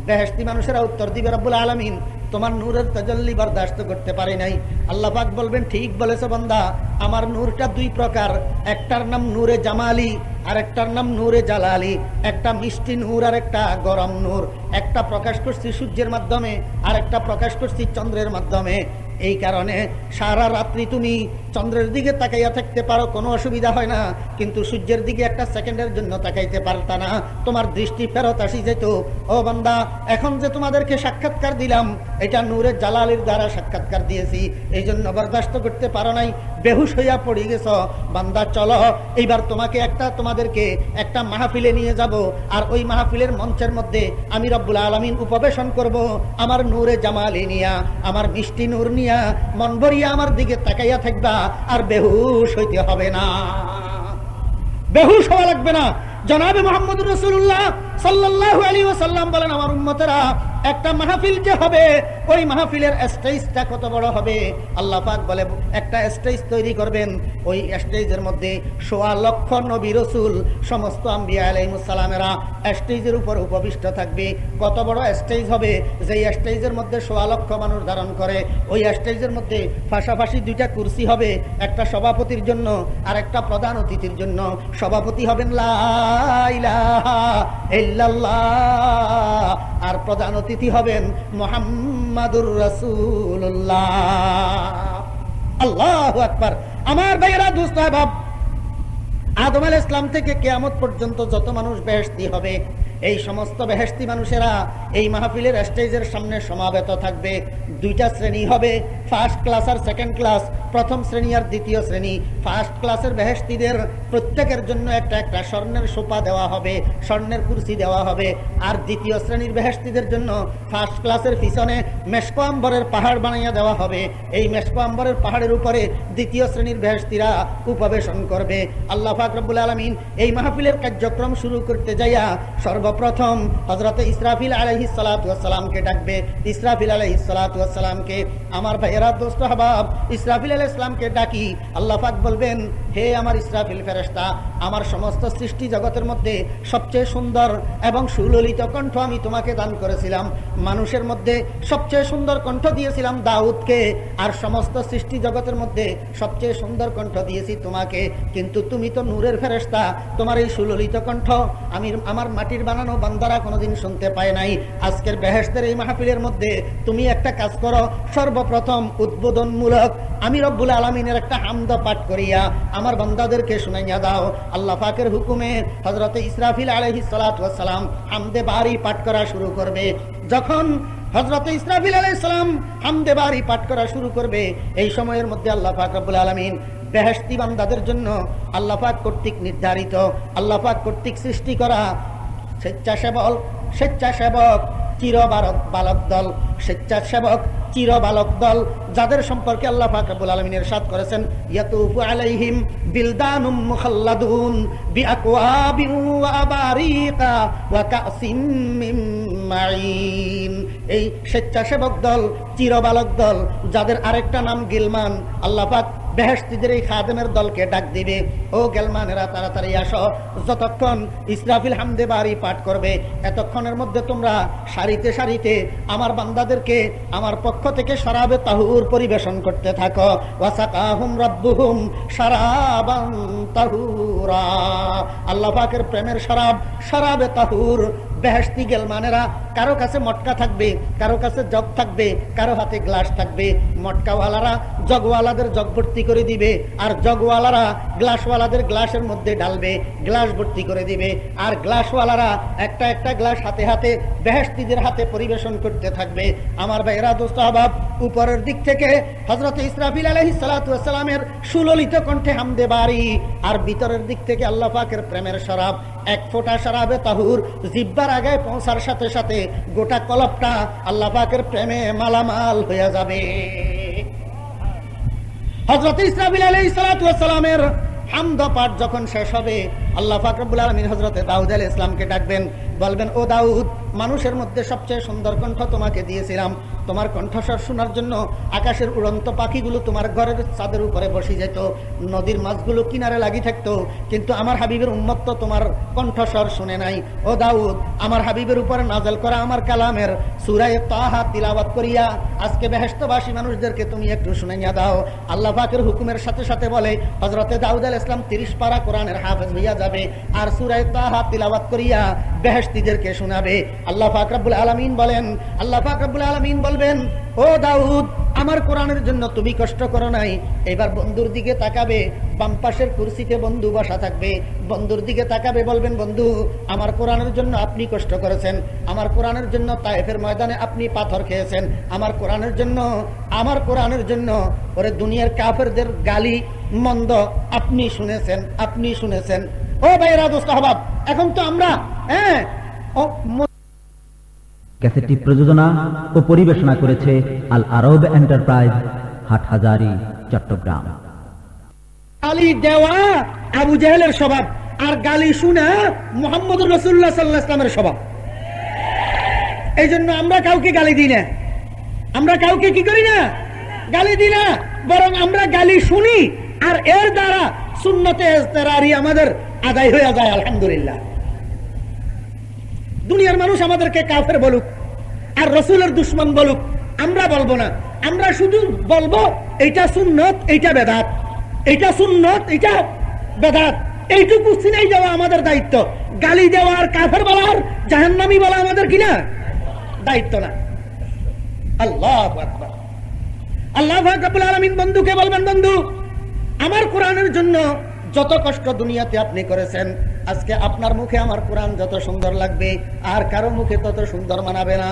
বেহেশতি মানুষেরা উত্তর দিবে, রব্বুল আলামিন তোমার নূরের তাজাল্লি বরদাস্ত করতে পারি নাই। আল্লাহ পাক বলবেন, ঠিক বলেছো বান্দা, আমার নূরটা দুই প্রকার, একটার নাম নূরে জামালি আর একটার নাম নূরে জালালি। একটা মিষ্টি নূর আর একটা গরম নূর। একটা প্রকাশ করছি সূর্যের মাধ্যমে, আর একটা প্রকাশ করছি চন্দ্রের মাধ্যমে। এই কারণে সারা রাত্রি তুমি চন্দ্রের দিকে তাকাইয়া থাকতে পারো, কোনো অসুবিধা হয় না, কিন্তু সূর্যের দিকে একটা সেকেন্ডের জন্য তাকাইতে পারতা না, তোমার দৃষ্টি ফেরত আসি যেত। ও বান্দা, এখন যে তোমাদেরকে সাক্ষাৎকার দিলাম, এটা নূরে জালালির দ্বারা সাক্ষাৎকার দিয়েছি, এই জন্য বরদাস্ত করতে পারো নাই, বেহুশ হইয়া পড়ে গেছ। বান্দা চলো, এইবার তোমাদেরকে একটা মাহফিলে নিয়ে যাব, আর ওই মাহফিলের মঞ্চের মধ্যে আমি রব্বুল আলামিন উপবেশন করব, আমার নূরে জামালি নিয়া, আমার মিষ্টি নূর নিয়া, মন ভরিয়া আমার দিকে তাকাইয়া থাকবা, আর বেহুশ হইতে হবে না, বেহুশ হওয়া লাগবে না। জনাবে মুহাম্মদুর রাসূলুল্লাহ সাল্লাল্লাহু আলাইহি ওয়াসাল্লাম বলেন, আমার উম্মতেরা, একটা মাহফিল যে হবে, ওই মাহফিলের স্টেজটা কত বড় হবে? আল্লাহ পাক বলে, একটা স্টেজ তৈরি করবেন, ওই স্টেজের মধ্যে 1.25 লক্ষ নবী রাসূল, সমস্ত আম্বিয়া আলাইহিস সালামেরা স্টেজের উপর উপবিষ্ট থাকবে। কত বড় স্টেজ হবে? যেই স্টেজের মধ্যে 1.25 লক্ষ মানুষ ধারণ করে, ওই স্টেজের মধ্যে পাশাপাশি 2টা কুরসি হবে, একটা সভাপতির জন্য আর একটা প্রধান অতিথির জন্য। সভাপতি হবেন লা ইলাহা ইল্লাল্লাহ, আর প্রধান অতিথি হবেন মুহাম্মাদুর রাসূলুল্লাহ। আল্লাহু আকবার। আমার ভাইয়েরা, দোস্ত আহবাব, আদম আলাইহিস সালাম থেকে কিয়ামত পর্যন্ত যত মানুষ বেহেশতি হবে, এই সমস্ত বেহেশতি মানুষেরা এই মাহফিলের স্টেজের সামনে সমাবেত থাকবে। 2টা শ্রেণী হবে, ফার্স্ট ক্লাস আর সেকেন্ড ক্লাস, প্রথম শ্রেণী আর দ্বিতীয় শ্রেণী। ফার্স্ট ক্লাসের বেহেশতিদের প্রত্যেকের জন্য একটা একটা স্বর্ণের সোপা দেওয়া হবে, স্বর্ণের কুরসি দেওয়া হবে। আর দ্বিতীয় শ্রেণীর বেহেশতিদের জন্য ফার্স্ট ক্লাসের পিছনে মেশকো আম্বরের পাহাড় বানাইয়া দেওয়া হবে। এই মেশকো আম্বরের পাহাড়ের উপরে দ্বিতীয় শ্রেণীর বেহেশতিরা উপবেশন করবে। আল্লাহ পাক রব্বুল আলামিন এই মাহফিলের কার্যক্রম শুরু করতে যাইয়া সর্বপ্রথম হযরত ইসরাফিল আলাইহিস সালাতু ওয়াস সালামকে ডাকবে। ইসরাফিল আলাইহিস সালাতু ওয়াস সালামকে আমার ভাইয়েরা, দোস্ত হাবাব, ইসরাফিল আলাইহিস সালামকে ডাকি। আল্লাহ পাক বলবেন, হে আমার ইসরাফিল ফেরেশতা, আমার সমস্ত সৃষ্টি জগতের মধ্যে সবচেয়ে সুন্দর এবং সুললিত কণ্ঠ আমি তোমাকে দান করেছিলাম। মানুষের মধ্যে সবচেয়ে সুন্দর কণ্ঠ দিয়েছিলাম দাউদকে, আর সমস্ত সৃষ্টি জগতের মধ্যে সবচেয়ে সুন্দর কণ্ঠ দিয়েছি তোমাকে। কিন্তু তুমি তো নূরের ফেরেশতা, তোমার এই সুললিত কণ্ঠ আমি আমার মাটির বানানো বান্দারা কোনোদিন শুনতে পায় নাই। আজকের বেহেশতের এই মাহফিলের মধ্যে তুমি একটা কাজ করো, সর্বপ্রথম উদ্বোধনমূলক আমি রব্বুল আলামিনের একটা হামদ পাঠ করিয়া আমার বান্দাদেরকে শুনাইয়া দাও। আল্লাহ পাকের হুকুমে হযরত ইসরাফিল আলাইহিস সালাতু ওয়াস সালাম হামদে বারি পাঠ করা শুরু করবে। যখন হযরত ইসরাফিল আলাইহিস সালাম হামদে বারি পাঠ করা শুরু করবে, এই সময়ের মধ্যে আল্লাহ পাক রব্বুল আলামিন বেহেশতি বান্দাদের জন্য আল্লাহ পাক কর্তৃক নির্ধারিত, আল্লাহ পাক কর্তৃক সৃষ্টি করা স্বেচ্ছাসেবক চিরবালক দল, স্বেচ্ছাসেবক চিরবালক দল, যাদের সম্পর্কে আল্লাহ পাক রব্বুল আলামিন ইরশাদ করেছেন, ইয়াতুফু আলাইহিম বিলদানুম মুখাল্লাদুন বিআকওয়াবিন ওয়া আবারিকা ওয়া কাসিম মিন মাইন। এই স্বেচ্ছাসেবক দল, চিরবালক দল, যাদের আরেকটা নাম গিলমান, আল্লাহ পাক বেহেশতীদের এই খাদেমের দলকে ডাক দিবে, ও গেলমানেরা তাড়াতাড়ি আসো। যতক্ষণ ইসরাফিল হামদে বারি পাঠ করবে, এতক্ষণের মধ্যে তোমরা সারিতে সারিতে আমার বান্দাদেরকে আমার পক্ষ থেকে শরাবে তাহুর পরিবেশন করতে থাকো। ওয়াসাকাহুম রাব্বুহুম শারাবান তাহুরা। আল্লাহ পাকের প্রেমের শরাব, শরাবে তাহুর। বেহেশতি গেলমানেরা, কারো কাছে মটকা থাকবে, কারো কাছে জগ থাকবে, কারো হাতে গ্লাস থাকবে। মটকাওয়ালারা জগওয়ালাদের জগ ভর্তি করে দিবে, আর জগওয়ালারা গ্লাসওয়ালাদের গ্লাসের মধ্যে ঢালবে, গ্লাস ভর্তি করে দিবে। আর গ্লাসওয়ালারা একটা একটা গ্লাস হাতে হাতে বেহেশতীদের হাতে পরিবেশন করতে থাকবে। আমার ভাইয়েরা, দোস্ত আহবাব, উপরের দিক থেকে হযরত ইসরাফিল আলাইহিস সালাতু ওয়াস সালামের সুললিত কণ্ঠে হামদে বারি, আর ভিতরের দিক থেকে আল্লাহ পাকের প্রেমের শরাব। এক ফোঁটা শরাবে তাহুর জিহ্বার আগে পৌঁছার সাথে সাথে গোটা কলবটা আল্লাহ পাকের প্রেমে মালামাল হয়ে যাবে। হযরত ইসরাফিল আলাইহিস সালাতু ওয়াস সালামের হামদ পাঠ যখন শেষ হবে, আল্লাহ পাক রব্বুল আলামিন হযরত দাউদ আলাইহিস সালামকে ডাকবেন, বলবেন, ও দাউদ, মানুষের মধ্যে সবচেয়ে সুন্দর কণ্ঠ তোমাকে দিয়েছিলাম। তোমার কণ্ঠস্বর শোনার জন্য আকাশের উড়ন্ত পাখিগুলো তোমার ঘরের ছাদের উপরে বসে যেত, নদীর মাছগুলো কিনারে লাগি থাকতো, কিন্তু আমার হাবিবের উম্মত তো তোমার কণ্ঠস্বর শুনে নাই। ও দাউদ, আমার হাবিবের উপরে নাযিল করা আমার কালামের সূরা তাহা তিলাওয়াত করিয়া আজকে বেহেশতবাসী মানুষদেরকে তুমি একটু শুনাইয়া দাও। আল্লাহ পাকের হুকুমের সাথে সাথে বলে হযরত দাউদ আলাইহিস সালাম 30 পারা কোরআনের হাফেজ হইয়া যাবে, আর সূরা তাহা তিলাওয়াত করিয়া বেহেশতীদেরকে শোনাবে। আল্লাহ পাক রব্বুল আলামিন বলেন, আল্লাহ পাক রব্বুল আলামিন বলবেন, ও দাউদ, আমার কোরআনের জন্য তুমি কষ্ট করো নাই। এবার বন্ধুর দিকে তাকাবে, বাম পাশের কুরসিতে বন্ধু বসা থাকবে, বন্ধুর দিকে তাকাবে, বলবেন, বন্ধু, আমার কোরআনের জন্য আপনি কষ্ট করেছেন, আমার কোরআনের জন্য তায়েফের ময়দানে আপনি পাথর খেয়েছেন, আমার কোরআনের জন্য ওরে দুনিয়ার কাফেরদের গালি মন্দ আপনি শুনেছেন। ও ভাইরা, দোস্ত আহবাব, এখন তো আমরা ক্যাসেটটি প্রযোজনা ও পরিবেশনা করেছে আল আরব এন্টারপ্রাইজ, হাটহাজারী, চট্টগ্রাম। গালি দেওয়া আবু জাহেলের স্বভাব, আর গালি শোনা মুহাম্মদুর রাসূলুল্লাহ সাল্লাল্লাহু আলাইহি ওয়াসাল্লামের স্বভাব। এই জন্য আমরা কাউকে গালি দিই না, আমরা কাউকে কি করি না, গালি দিই না, বরং আমরা গালি শুনি, আর এর দ্বারা সুন্নতে ইজতিরারি আমাদের আদায় হয়ে যায়। আলহামদুলিল্লাহ। দুনিয়ার মানুষ আমাদেরকে কাফের বলুক আর রাসূলের দুশমন বলুক, আমরা বলবো না। আমরা শুধু বলবো এইটা সুন্নত, এইটা বেদাত, এইটা সুন্নত, এইটা বেদাত। এইটুকু চিনাই দেওয়া আমাদের দায়িত্ব। গালি দেওয়া আর কাফের বলার, জাহান্নামী বলা আমাদের কিনা দায়িত্ব না। আল্লাহু আকবার। আল্লাহ রাব্বুল আলামিন বন্ধুকে বলবেন, বন্ধু, আমার কোরআনের জন্য যত কষ্ট দুনিয়াতে আপনি করেছেন, আজকে আপনার মুখে আমার কোরআন যত সুন্দর লাগবে, আর কারো মুখে তত সুন্দর মানাবে না।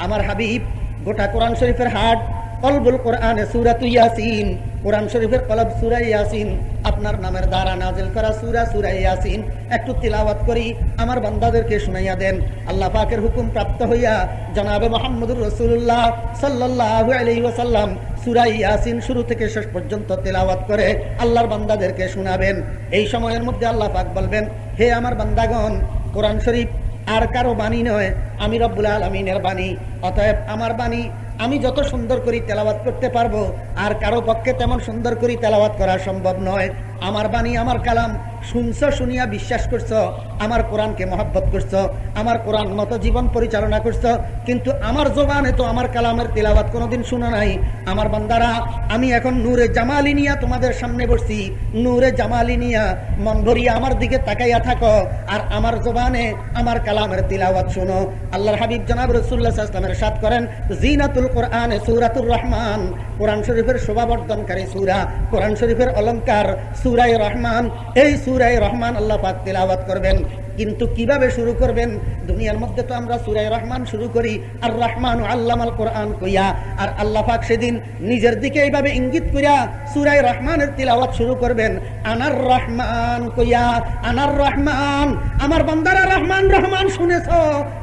আমার হাবিব গোটা কোরআন শরীফের হাট, কলবুল কোরআনে সূরাতু ইয়াসিন, কোরআন শরীফের কলব সূরা ইয়াসিন, আপনার নামের দ্বারা নাজিল করা সূরা ইয়াসিন একটু তিলাওয়াত করি, আমার বান্দাদেরকে শুনাইয়া দেন। আল্লাহ পাকের হুকুম প্রাপ্ত হইয়া জনাবে মুহাম্মদুর রাসূলুল্লাহ সাল্লাল্লাহু আলাইহি ওয়াসাল্লাম সূরা ইয়াসিন শুরু থেকে শেষ পর্যন্ত তিলাওয়াত করে আল্লাহর বান্দাদেরকে শোনাবেন। এই সময়ের মধ্যে আল্লাহ পাক বলবেন, হে আমার বান্দাগণ, কোরআন শরীফ আর কারো বাণী নয়, আমি রব্বুল আলামিনের বাণী। অতএব আমার বাণী আমি যত সুন্দর করে তেলাওয়াত করতে পারবো আর কারো পক্ষে তেমন সুন্দর করে তেলাওয়াত করা সম্ভব নয়। আমার বাণী, আমার কালাম শুনছো, শুনিয়া বিশ্বাস করছো, আমার কোরআনকে মহব্বত করছো, আমার কোরআন মতো জীবন পরিচালনা করছো, কিন্তু আমার জবানে তো আমার কালামের তেলাওয়াত কোনোদিন শুনো নাই। আমার বান্দারা, আমি এখন নূরে জামালি নিয়া তোমাদের সামনে বসছি, নূরে জামালি নিয়া মন ভরিয়া আমার দিকে তাকাইয়া থাকো আর আমার জবানে আমার কালামের তিলাওয়াত শোনো। আল্লাহর হাবিব জনাব রাসূলুল্লাহ সাল্লাল্লাহু আলাইহি ওয়াসাল্লামের ইরশাদ করেন, জিনাতুল কোরআনে সূরাতুর রহমান, কোরআন শরীফের শোভাবর্ধনকারী সূরা, কোরআন শরীফের অলংকার সূরা রহমান। এই সূরা রহমান আল্লাহ পাক তিলাওয়াত করবেন, কিন্তু কিভাবে শুরু করবেন? দুনিয়ার মধ্যে তো আমরা সূরা রহমান শুরু করি আর রহমান আল্লামাল কোরআন কইয়া, আর আল্লাহ পাক সেদিন নিজের দিকে এইভাবে ইঙ্গিত কইয়া সূরা রহমানের তিলাওয়াত শুরু করবেন আনার রহমান কইয়া। আনার রহমান, আমার বান্দারা রহমান রহমান শুনেছো,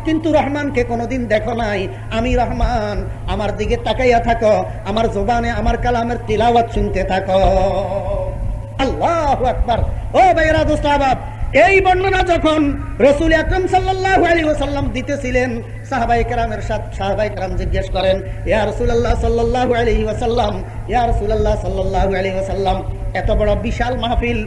কিন্তু রহমানকে কোনোদিন দেখো নাই। আমি রহমান, আমার দিকে তাকাইয়া থাকো, আমার জবানে আমার কালামের তিলাওয়াত শুনতে থাকো। আল্লাহু আকবার। ও ভাইরা, দোস্ত আহবাব, এই বর্ণনা যখন রাসূল আকরাম সাল্লাল্লাহু আলাইহি ওয়াসাল্লাম দিতেছিলেন, সাহাবায়ে কেরামের সাহাবায়ে কেরাম জিজ্ঞেস করেন, ইয়া রাসূলুল্লাহ সাল্লাল্লাহু আলাইহি ওয়াসাল্লাম, ইয়া রাসূলুল্লাহ সাল্লাল্লাহু আলাইহি ওয়াসাল্লাম, এত বড় বিশাল মাহফিল,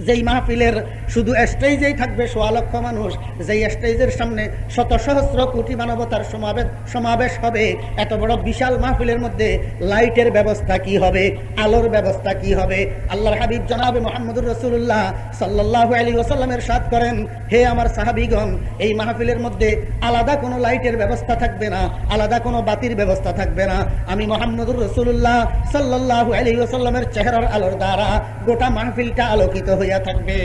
যেই মাহফিলের শুধু স্টেজেই থাকবে 1.25 লক্ষ মানুষ, যেই স্টেজের সামনে শত সহস্র কোটি মানবতার সমাবেশ হবে, এত বড় বিশাল মাহফিলের মধ্যে লাইটের ব্যবস্থা কি হবে, আলোর ব্যবস্থা কি হবে? আল্লাহর হাবিব জনাবে মুহাম্মদুর রাসূলুল্লাহ সাল্লাল্লাহু আলাইহি ওয়াসাল্লামের ইরশাদ করেন, হে আমার সাহাবীগণ, এই মাহফিলের মধ্যে আলাদা কোনো লাইটের ব্যবস্থা থাকবে না, আলাদা কোনো বাতির ব্যবস্থা থাকবে না। আমি মুহাম্মদুর রাসূলুল্লাহ সাল্লাল্লাহু আলাইহি ওয়াসাল্লামের চেহারার আলোর দ্বারা গোটা মাহফিলটা আলোকিত হইয়া থাকবে।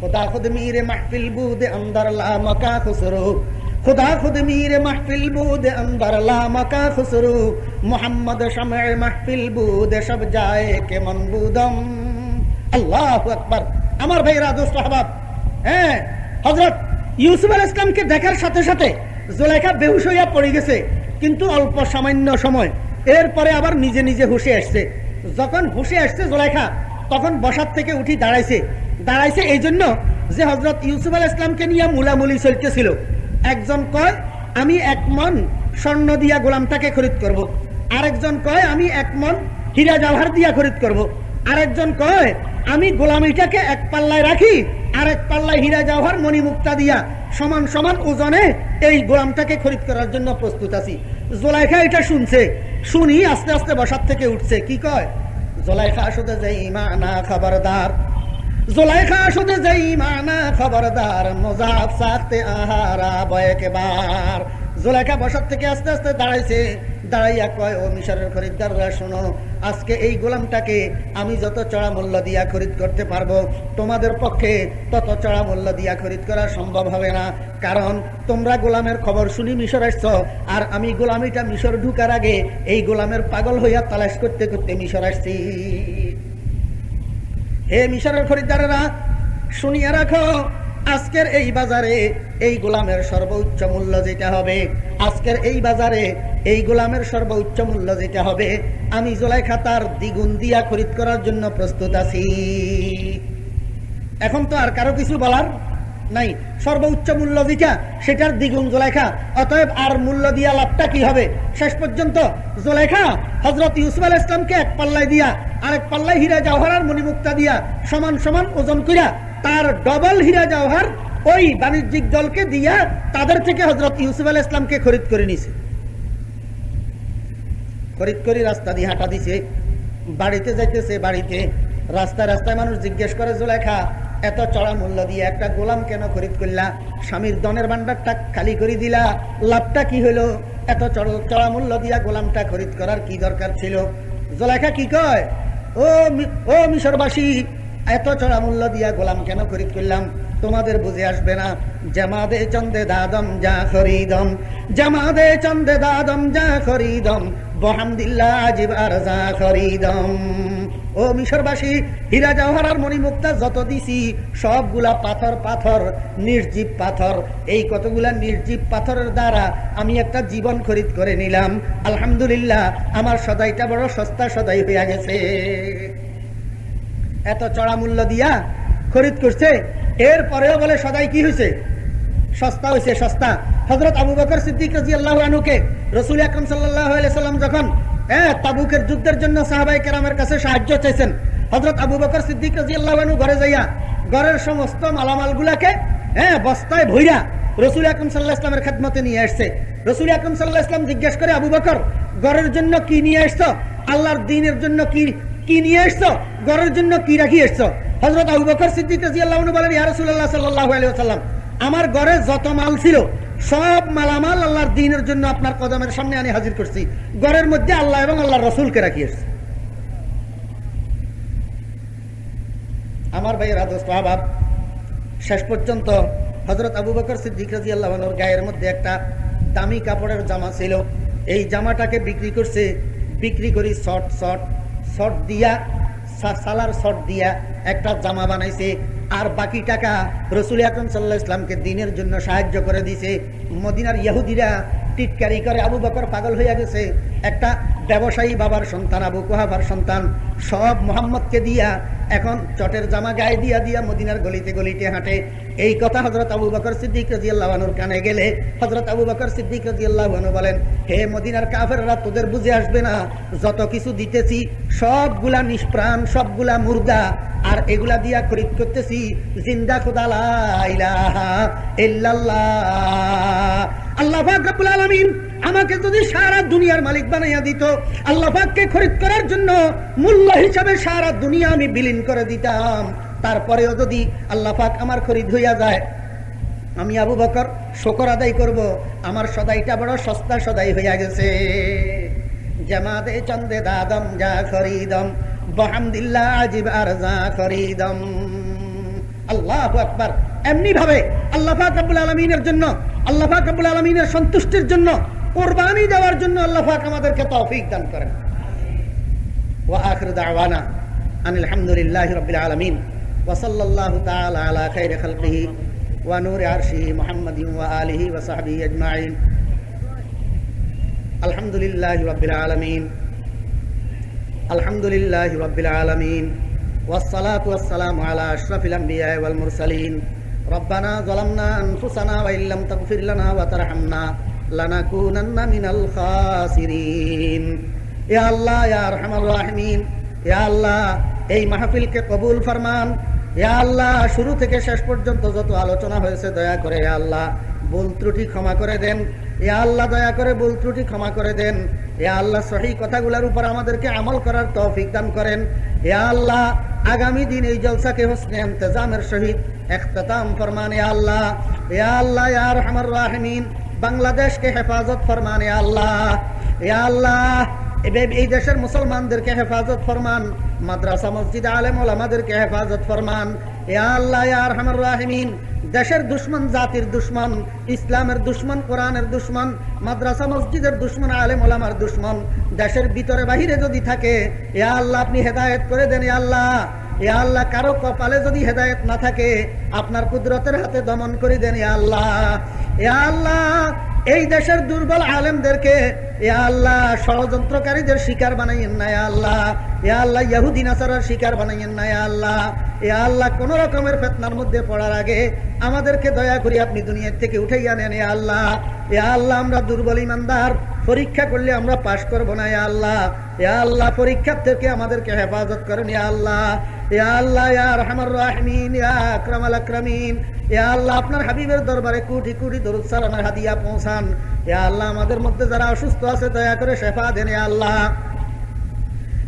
खुदा खुद मीर महफिल बूद अंदर ला मका खुसरू, खुदा खुद मीर महफिल बूद अंदर ला मका खुसरू, मोहम्मद शमअ महफिल बूद सब जाए के मनबूदम। আল্লাহু আকবার। আমার ভাইরা, দোস্ত আহবাব, হ্যাঁ, হযরত ইউসুফ আলাইহিস সালামকে দেখার সাথে সাথে জুলাইখা বেহুশ হইয়া পড়ে গেছে, কিন্তু অল্প সামান্য সময়, এরপরে আবার নিজে নিজে হুঁশে আসছে। যখন হুঁশে আসছে জুলাইখা, তখন বসার থেকে উঠি দাঁড়াইছে এই জন্য যে হযরত ইউসুফ আলাইহিস সালামকে নিয়ে মুলামুলি চলতেছিল। একজন কয় আমি 1 মণ স্বর্ণ দিয়া গোলামটাকে খরিদ করব, আরেকজন কয় আমি 1 মণ হীরা জওহর দিয়া খরিদ করব, আরেকজন কয় আমি গোলামিটাকে এক পাল্লায় রাখি, আরেক পাল্লায় হীরা জওহর মণিমুক্তা দিয়া সমান সমান ওজনে এই গোলামটাকে খরিদ করার জন্য প্রস্তুত আছি। জুলাইখা এটা শুনছে, শুনি আস্তে আস্তে বসার থেকে উঠছে। কি কয়? জুলাইখা আসতে যাই মানা খবরদার, জুলাইখা আসতে যাই মানা খবরদার, মুজাফ সাথে আহারা বয়কেবার। জুলাইখা বসার থেকে আস্তে আস্তে দাঁড়াইছে, দাঁড়াইয়া কয়, ও মিশরের খরিদ্দাররা শোনো, আজকে এই গোলামটাকে আমি যত চড়া মূল্য দিয়া খরিদ করতে পারবো, তোমাদের পক্ষে তত চড়া মূল্য দিয়া খরিদ করা সম্ভব হবে না। কারণ তোমরা গোলামের খবর শুনি মিশর আসছ, আর আমি গোলামিটা মিশর ঢুকার আগে এই গোলামের পাগল হইয়া তালাশ করতে করতে মিশর আসছি। হে মিশরের খরিদ্দারেরা, শুনিয়া রাখো, আজকের এই বাজারে এই গোলামের সর্বোচ্চ মূল্য যেটা হবে, আজকের এই বাজারে এই গোলামের সর্বোচ্চ মূল্য যেটা হবে, আমি জুলাইখা তার দ্বিগুণ দিয়া খরিদ করার জন্য প্রস্তুত আছি। এখন তো আর কারো কিছু বলার নাই, সর্বোচ্চ মূল্য যেটা সেটার দ্বিগুণ জুলাইখা, অতএব আর মূল্য দিয়া লাভটা কি হবে? শেষ পর্যন্ত জুলাইখা হযরত ইউসুফ আলাইহিস সালামকে 1 পাল্লায় দিয়া আরেক পাল্লায় হীরা জওহর আর মণিমুক্তা দিয়া সমান সমান ওজন কইরা তার ডবল হীরা জওহর ওই বাণিজ্যিক দলকে দিয়া তাদের থেকে হযরত ইউসুফ আলাইহিস সালামকে খরিদ করে নিছে। খরিদ করে রাস্তা দিয়ে হাঁটা দিছে, বাড়িতে যাইতেছে, বাড়িতে রাস্তায় রাস্তায় মানুষ জিজ্ঞেস করে, জুলাইখা এত চড়া মূল্য দিয়ে একটা গোলাম কেন খরিদ করলা? স্বামীর ধনের ভান্ডারটা খালি করে দিলা, লাভটা কি হলো? এত চড়া মূল্য দিয়া গোলামটা খরিদ করার কি দরকার ছিল? জুলাইখা কি কয়, ও মিশরবাসী, এত চড়া মূল্য দিয়া গোলাম কেন খরিদ করলাম? তোমাদের বুঝে আসবে না। জামাদে চন্দে দাদম যা খরিদম, জামাদে চন্দে দাদম যা খরিদম, বহামদিল্লাহ আজিব আর যা খরিদম। ও মিশরবাসী, হীরা জওহর আর মণিমুক্তা যত দিছি সবগুলা পাথর, পাথর নির্জীব পাথর। এই কতগুলা নির্জীব পাথরের দ্বারা আমি একটা জীবন খরিদ করে নিলাম। আলহামদুলিল্লাহ, আমার সদাইটা বড় সস্তা সদাই হইয়া গেছে। এত চড়া মূল্য দিয়া খরিদ করছে, এরপরেও বলে সদাই কি হয়েছে? সস্তা হয়েছে, সস্তা। হযরত আবু বকর সিদ্দিক রাদিয়াল্লাহু আনহুকে রাসূল আকরাম সাল্লাল্লাহু আলাইহি সাল্লাম যখন তাবুকের যুদ্ধের জন্য সাহাবায়ে কেরামের কাছে সাহায্য চাইছেন, হযরত আবু বকর সিদ্দিক রাদিয়াল্লাহু আনহু ঘরে যাইয়া ঘরের সমস্ত মালামালগুলাকে বস্তায় ভইরা রাসূল আকরাম সাল্লাল্লাহু আলাইহি ওয়াসাল্লামের খেদমতে নিয়ে আসছে। রাসূল আকরাম সাল্লাল্লাহু আলাইহি ওয়াসাল্লাম জিজ্ঞেস করে, আবু বকর, ঘরের জন্য কি নিয়ে আসছো? আল্লাহর দ্বীনের জন্য কি নিয়ে আসছো? ঘরের জন্য কি রাখি আসছো? হযরত আবু বকর সিদ্দিক রাদিয়াল্লাহু আনহু বলেন, ইয়া রাসূলুল্লাহ সাল্লাল্লাহু আলাইহি ওয়াসাল্লাম, আমার ঘরে যত মাল ছিল সব মালামাল আল্লাহর দ্বীনের জন্য আপনার কদমের সামনে আমি হাজির করছি। ঘরের মধ্যে আল্লাহ এবং আল্লাহর রাসূলকে রাখি আসছি। আমার ভাইয়েরা, দোস্ত আহবাব, শেষ পর্যন্ত হযরত আবু বকর সিদ্দিক রাদিয়াল্লাহু আনহুর গায়ের মধ্যে একটা দামি কাপড়ের জামা ছিল। এই জামাটাকে বিক্রি করছে। বিক্রি করি শর্ট দিয়া, সালার শর্ট দিয়া একটা জামা বানাইছে। আর বাকি টাকা রাসূল আকরাম সাল্লাল্লাহু আলাইহি ওয়াসাল্লামকে দ্বীনের জন্য সাহায্য করে দিয়েছে। মদিনার ইহুদিরা টিটকারি করে, আবু বকর পাগল হয়ে গেছে, একটা ব্যবসায়ী বাবার সন্তান, আবু কুহাফার সন্তান, সব মুহাম্মদকে দিয়া এখন চটের জামা গায়ে দিয়া মদিনার গলিতে গলিতে হাঁটে। এই কথা হযরত আবু বকর সিদ্দিক রাদিয়াল্লাহু আনহুর কানে গেলে হযরত আবু বকর সিদ্দিক রাদিয়াল্লাহু আনহু বলেন, হে মদিনার কাফেররা, তোদের বুঝে আসবে না, যত কিছু দিতেছি সবগুলা নিষ্প্রাণ, সবগুলা মুর্দা, আর এগুলা দিয়া খরিদ করতেছি জিন্দা খোদা লা ইলাহা ইল্লাল্লাহ। আল্লাহ পাক রব্বুল আলামিন আমাকে যদি সারা দুনিয়ার মালিক বানাইয়া দিত, আল্লাহ পাককে খরিদ করার জন্য মূল্য হিসাবে সারা দুনিয়া আমি বিলীন করে দিতাম, তারপরেও যদি আল্লাহ পাক আমার খরিদ হইয়া যায়, আমি আবু বকর শুকর আদায় করব, আমার সদাইটা বড় সস্তা সদাই হইয়া গেছে। জামাদে চন্দে দাদম যা খরিদম বহামদিল্লাহ আজিব আর যা খরিদম। আল্লাহু আকবার। এমনি ভাবে আল্লাহ পাক রব্বুল আলামিনের জন্য, আল্লাহ পাক রব্বুল আলামিনের সন্তুষ্টির জন্য কুরবানি দেওয়ার জন্য আল্লাহ পাক আমাদেরকে তৌফিক দান করেন। ওয়া আখিরু দাওয়ানা আনিল হামদুলিল্লাহি রাব্বিল আলামিন ওয়া সাল্লাল্লাহু তাআলা আলা খাইরি খালকিহি ওয়া নূরি আরশিহি মুহাম্মাদিন ওয়া আলিহি ওয়া সাহবিহি আজমাইন। আলহামদুলিল্লাহি রাব্বিল আলামিন, আলহামদুলিল্লাহি রাব্বিল আলামিন, ওয়াসসালাতু ওয়াসসালামু আলা আশরাফিল আমবিয়া ওয়াল মুরসালিন। রব্বানা যালামনা আনফুসানা ওয়া ইল্লাম তাগফির লানা ওয়া তারহামনা লানাকুনান্না মিনাল খাসিরিন। ইয়া আল্লাহ, ইয়া আরহামার রাহিমিন, ইয়া আল্লাহ, এই মাহফিলকে কবুল ফরমান। ইয়া আল্লাহ, শুরু থেকে শেষ পর্যন্ত যত আলোচনা হয়েছে দয়া করে ইয়া আল্লাহ ভুল ত্রুটি ক্ষমা করে দেন। ইয়া আল্লাহ, দয়া করে ভুল ত্রুটি ক্ষমা করে দেন। ইয়া আল্লাহ, সহিহ কথাগুলোর উপর আমাদেরকে আমল করার তৌফিক দান করেন। ইয়া আল্লাহ, আগামী দিন এই জলসাকে হোসনে ইন্তজামের সহিত ইখতিতাম ফরমান। ইয়া আল্লাহ, ইয়া আল্লাহ, ইয়া আরহামার রাহিমিন, বাংলাদেশকে হেফাজত ফরমান। ইয়া আল্লাহ, ইয়া আল্লাহ, এই দেশের মুসলমানদেরকে হেফাজত ফরমান, মাদ্রাসা মসজিদ আলেম ওলামাদেরকে হেফাজত ফরমান। ইয়া আল্লাহ, ইয়া আরহামার রাহিমিন, দেশের দুশ্মন, জাতির দুশ্মন, ইসলামের দুশ্মন, কোরআনের দুশ্মন, মাদ্রাসা মসজিদের দুশ্মন, আলেম ওলামার দুশ্মন দেশের ভিতরে বাহিরে যদি থাকে, ইয়া আল্লাহ আপনি হেদায়েত করে দেন। ইয়া আল্লাহ, ইয়া আল্লাহ, কারো কপালে যদি হেদায়েত না থাকে আপনার কুদরতের হাতে দমন করে দেন। ইয়া আল্লাহ, ইয়া আল্লাহ, এই দেশের দুর্বল আলেমদেরকে ইয়া আল্লাহ ষড়যন্ত্রকারীদের শিকার বানাইয়েন না। ইয়া আল্লাহ, ইয়া আল্লাহ, ইহুদি নাসারার শিকার বানাইয়েন না। ইয়া আল্লাহ, ইয়া আল্লাহ, কোন রকমের ফিতনার মধ্যে পড়ার আগে আমাদেরকে দয়া করে আপনি দুনিয়া থেকে উঠাইয়া নেন। ইয়া আল্লাহ, ইয়া আল্লাহ, আমরা দুর্বল ইমানদার, পরীক্ষা করলে আমরা পাশ করব না। ইয়া আল্লাহ, ইয়া আল্লাহ, পরীক্ষা থেকে আমাদেরকে হেফাজত করেন। ইয়া আল্লাহ, ইয়া আল্লাহ, ইয়া আরহামার রাহিমিন, ইয়া আকরামাল আকরামিন, ইয়া আল্লাহ, আপনার হাবিবের দরবারে কোটি কোটি দরুদ সালামের হাদিয়া পৌঁছান। ইয়া আল্লাহ, আমাদের মধ্যে যারা অসুস্থ আছে দয়া করে শেফা দেন। ইয়া আল্লাহ,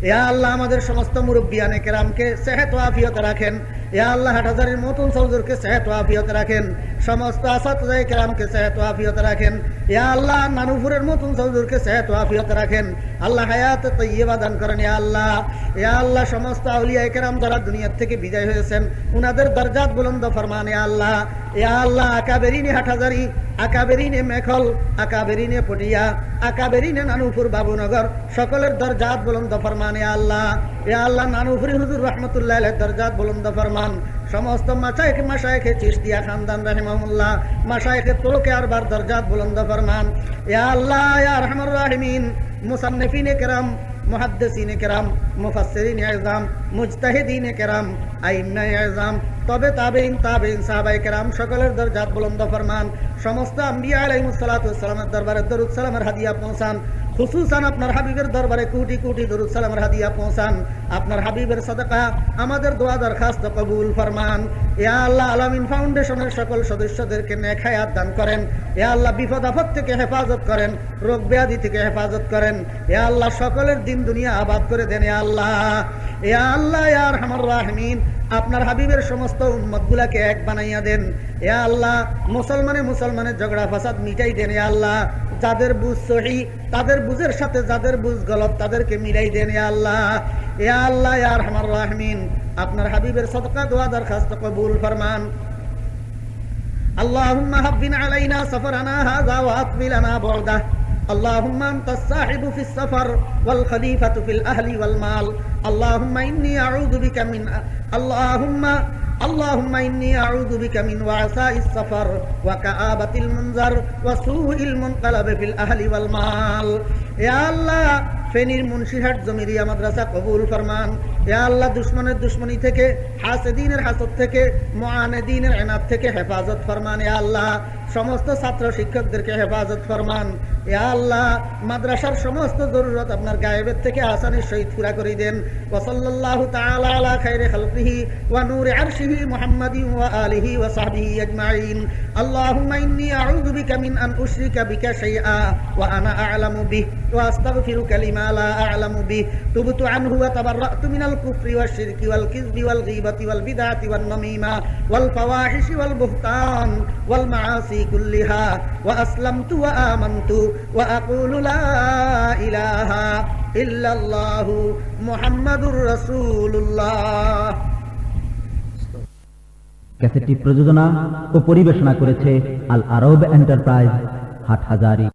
ইয়া আল্লাহ, আমাদের সমস্ত মুরব্বিয়ানে কেরামকে সেহত ও আফিয়ত রাখেন। ইয়া আল্লাহ, হাটহাজারীর মতুন সৌজুরকে সেহত ও আফিয়ত রাখেন, সমস্ত আসাতিজায়ে কেরামকে সেহত ও আফিয়ত রাখেন। ইয়া আল্লাহ, নানুপুরের মতুন সৌজুরকে সেহত ও আফিয়ত রাখেন। আল্লাহ হায়াত তাইয়্যিবা দান করেন। ইয়া আল্লাহ, ইয়া আল্লাহ, সমস্ত আউলিয়ায়ে কেরাম যারা দুনিয়া থেকে বিদায় হয়েছেন উনাদের দরজাত বুলন্দ ফরমান। ইয়া আল্লাহ, ইয়া আল্লাহ, আকাবেরিনে হাটহাজারী, আকাবেরিনে মেখল, আকাবেরিনে পটিয়া, আকাবেরিনে নানুপুর বাবুনগর সকলের দরজাত বুলন্দ ফরমান। ইয়া আল্লাহ, ইয়া আল্লাহ, নানুপুরি হুজুর রাহমাতুল্লাহ আলাইহির দরজাত বুলন্দ ফরমান। সমস্ত মাশায়েখে চিশতিয়া খানদান রাহিমাহুল্লাহ, মাশায়েখে তুরুকে আরবার দরজাত বুলন্দ ফরমান। ইয়া আল্লাহ, ইয়া আরহামার রাহিমিন, মুসান্নিফিনে কেরাম মুহাদ্দিসিনে কেরাম, মুফাসসিরিনে ইযাম, মুজতাহিদিনে কেরাম, আইম্মায়ে ইযাম, তবে তাবেইন, সাহাবায়ে কেরাম সকলের দরজাত বুলন্দ ফরমান। সমস্ত আম্বিয়া আলাইহিস সালাতু ওয়াস সালামের দরবারে দরুদ সালামের হাদিয়া পৌঁছান। খুসুসান আপনার হাবিবের দরবারে কোটি কোটি দরুদ সালামের হাদিয়া পৌঁছান। আপনার হাবিবের সাদাকা আমাদের দোয়া দরখাস্ত কবুল ফরমান। ইয়া আল্লাহ, আলামিন ফাউন্ডেশনের সকল সদস্যদেরকে নেক হায়াত দান করেন। ইয়া আল্লাহ, বিপদ আপদ থেকে হেফাজত করেন, রোগ ব্যাধি থেকে হেফাজত করেন। ইয়া আল্লাহ, সকলের দিন দুনিয়া আবাদ করে দেন। ইয়া আল্লাহ, ইয়া আল্লাহ, ইয়া আরহামার রাহিমিন, আপনার হাবিবের সমস্ত উম্মতগুলাকে এক বানাইয়া দেন। ইয়া আল্লাহ, মুসলমানের ঝগড়া ফাসাদ মিটাই দেন। ইয়া আল্লাহ, যাদের বুঝ সহি তাদের বুঝের সাথে যাদের বুঝ গলত তাদেরকে মিলাই দেন। ইয়া আল্লাহ, ইয়া আল্লাহ, ইয়া আরহামার রাহিমিন, আপনার হাবিবের সাদকা দোয়া দরখাস্ত কবুল ফরমান। আল্লাহুম্মা হাব্বিন আলাইনা সাফরানা হাযা ওয়া আতমিলানা বু'দা। اللهم أنت الصاحب في السفر والخليفة في الأهل والمال. اللهم إني أعوذ بك من اللهم إني أعوذ بك من وعثاء السفر وكآبة المنظر وسوء المنقلب في الأهل والمال. يا الله, ফেনীর মুন্সিরহাট জমিরিয়া মাদ্রাসা কবুল ফরমান। ইয়া আল্লাহ, দুশমনের দুশমনি থেকে, হাসেদিনের হাসদ থেকে, মুআনিদিনের ইনাদ থেকে হেফাজত ফরমান। ইয়া আল্লাহ, সমস্ত ছাত্র শিক্ষকদেরকে হেফাজত ফরমান। ইয়া আল্লাহ, মাদ্রাসার সমস্ত জরুরত আপনার গায়েবের থেকে আসানের সহিত পুরা করে দেন। ওয়া সাল্লাল্লাহু তাআলা আলা খায়রি খালকিহি ওয়া নূরি আরশিহি মুহাম্মাদিন ওয়া আলিহি ওয়া সাহবিহি আজমাইন। আল্লাহুম্মা ইন্নী আউযু বিকা মিন আন উশরিকা বিকা শাইআ ওয়া আনা আ'লামু বিহি ওয়া আস্তাগফিরুকা লিমা لا أعلم به. تبت عنه وتبرأت من الكفر والشرك والكذب والغيبة والبدعة والنميمة والفواحش والبهتان والمعاصي كلها وأسلمت وآمنت وأقول لا إله إلا الله محمد رسول الله. ক্যাসেটটি প্রযোজনা ও পরিবেশনা করেছে আল আরব এন্টারপ্রাইজ, হাটহাজারী।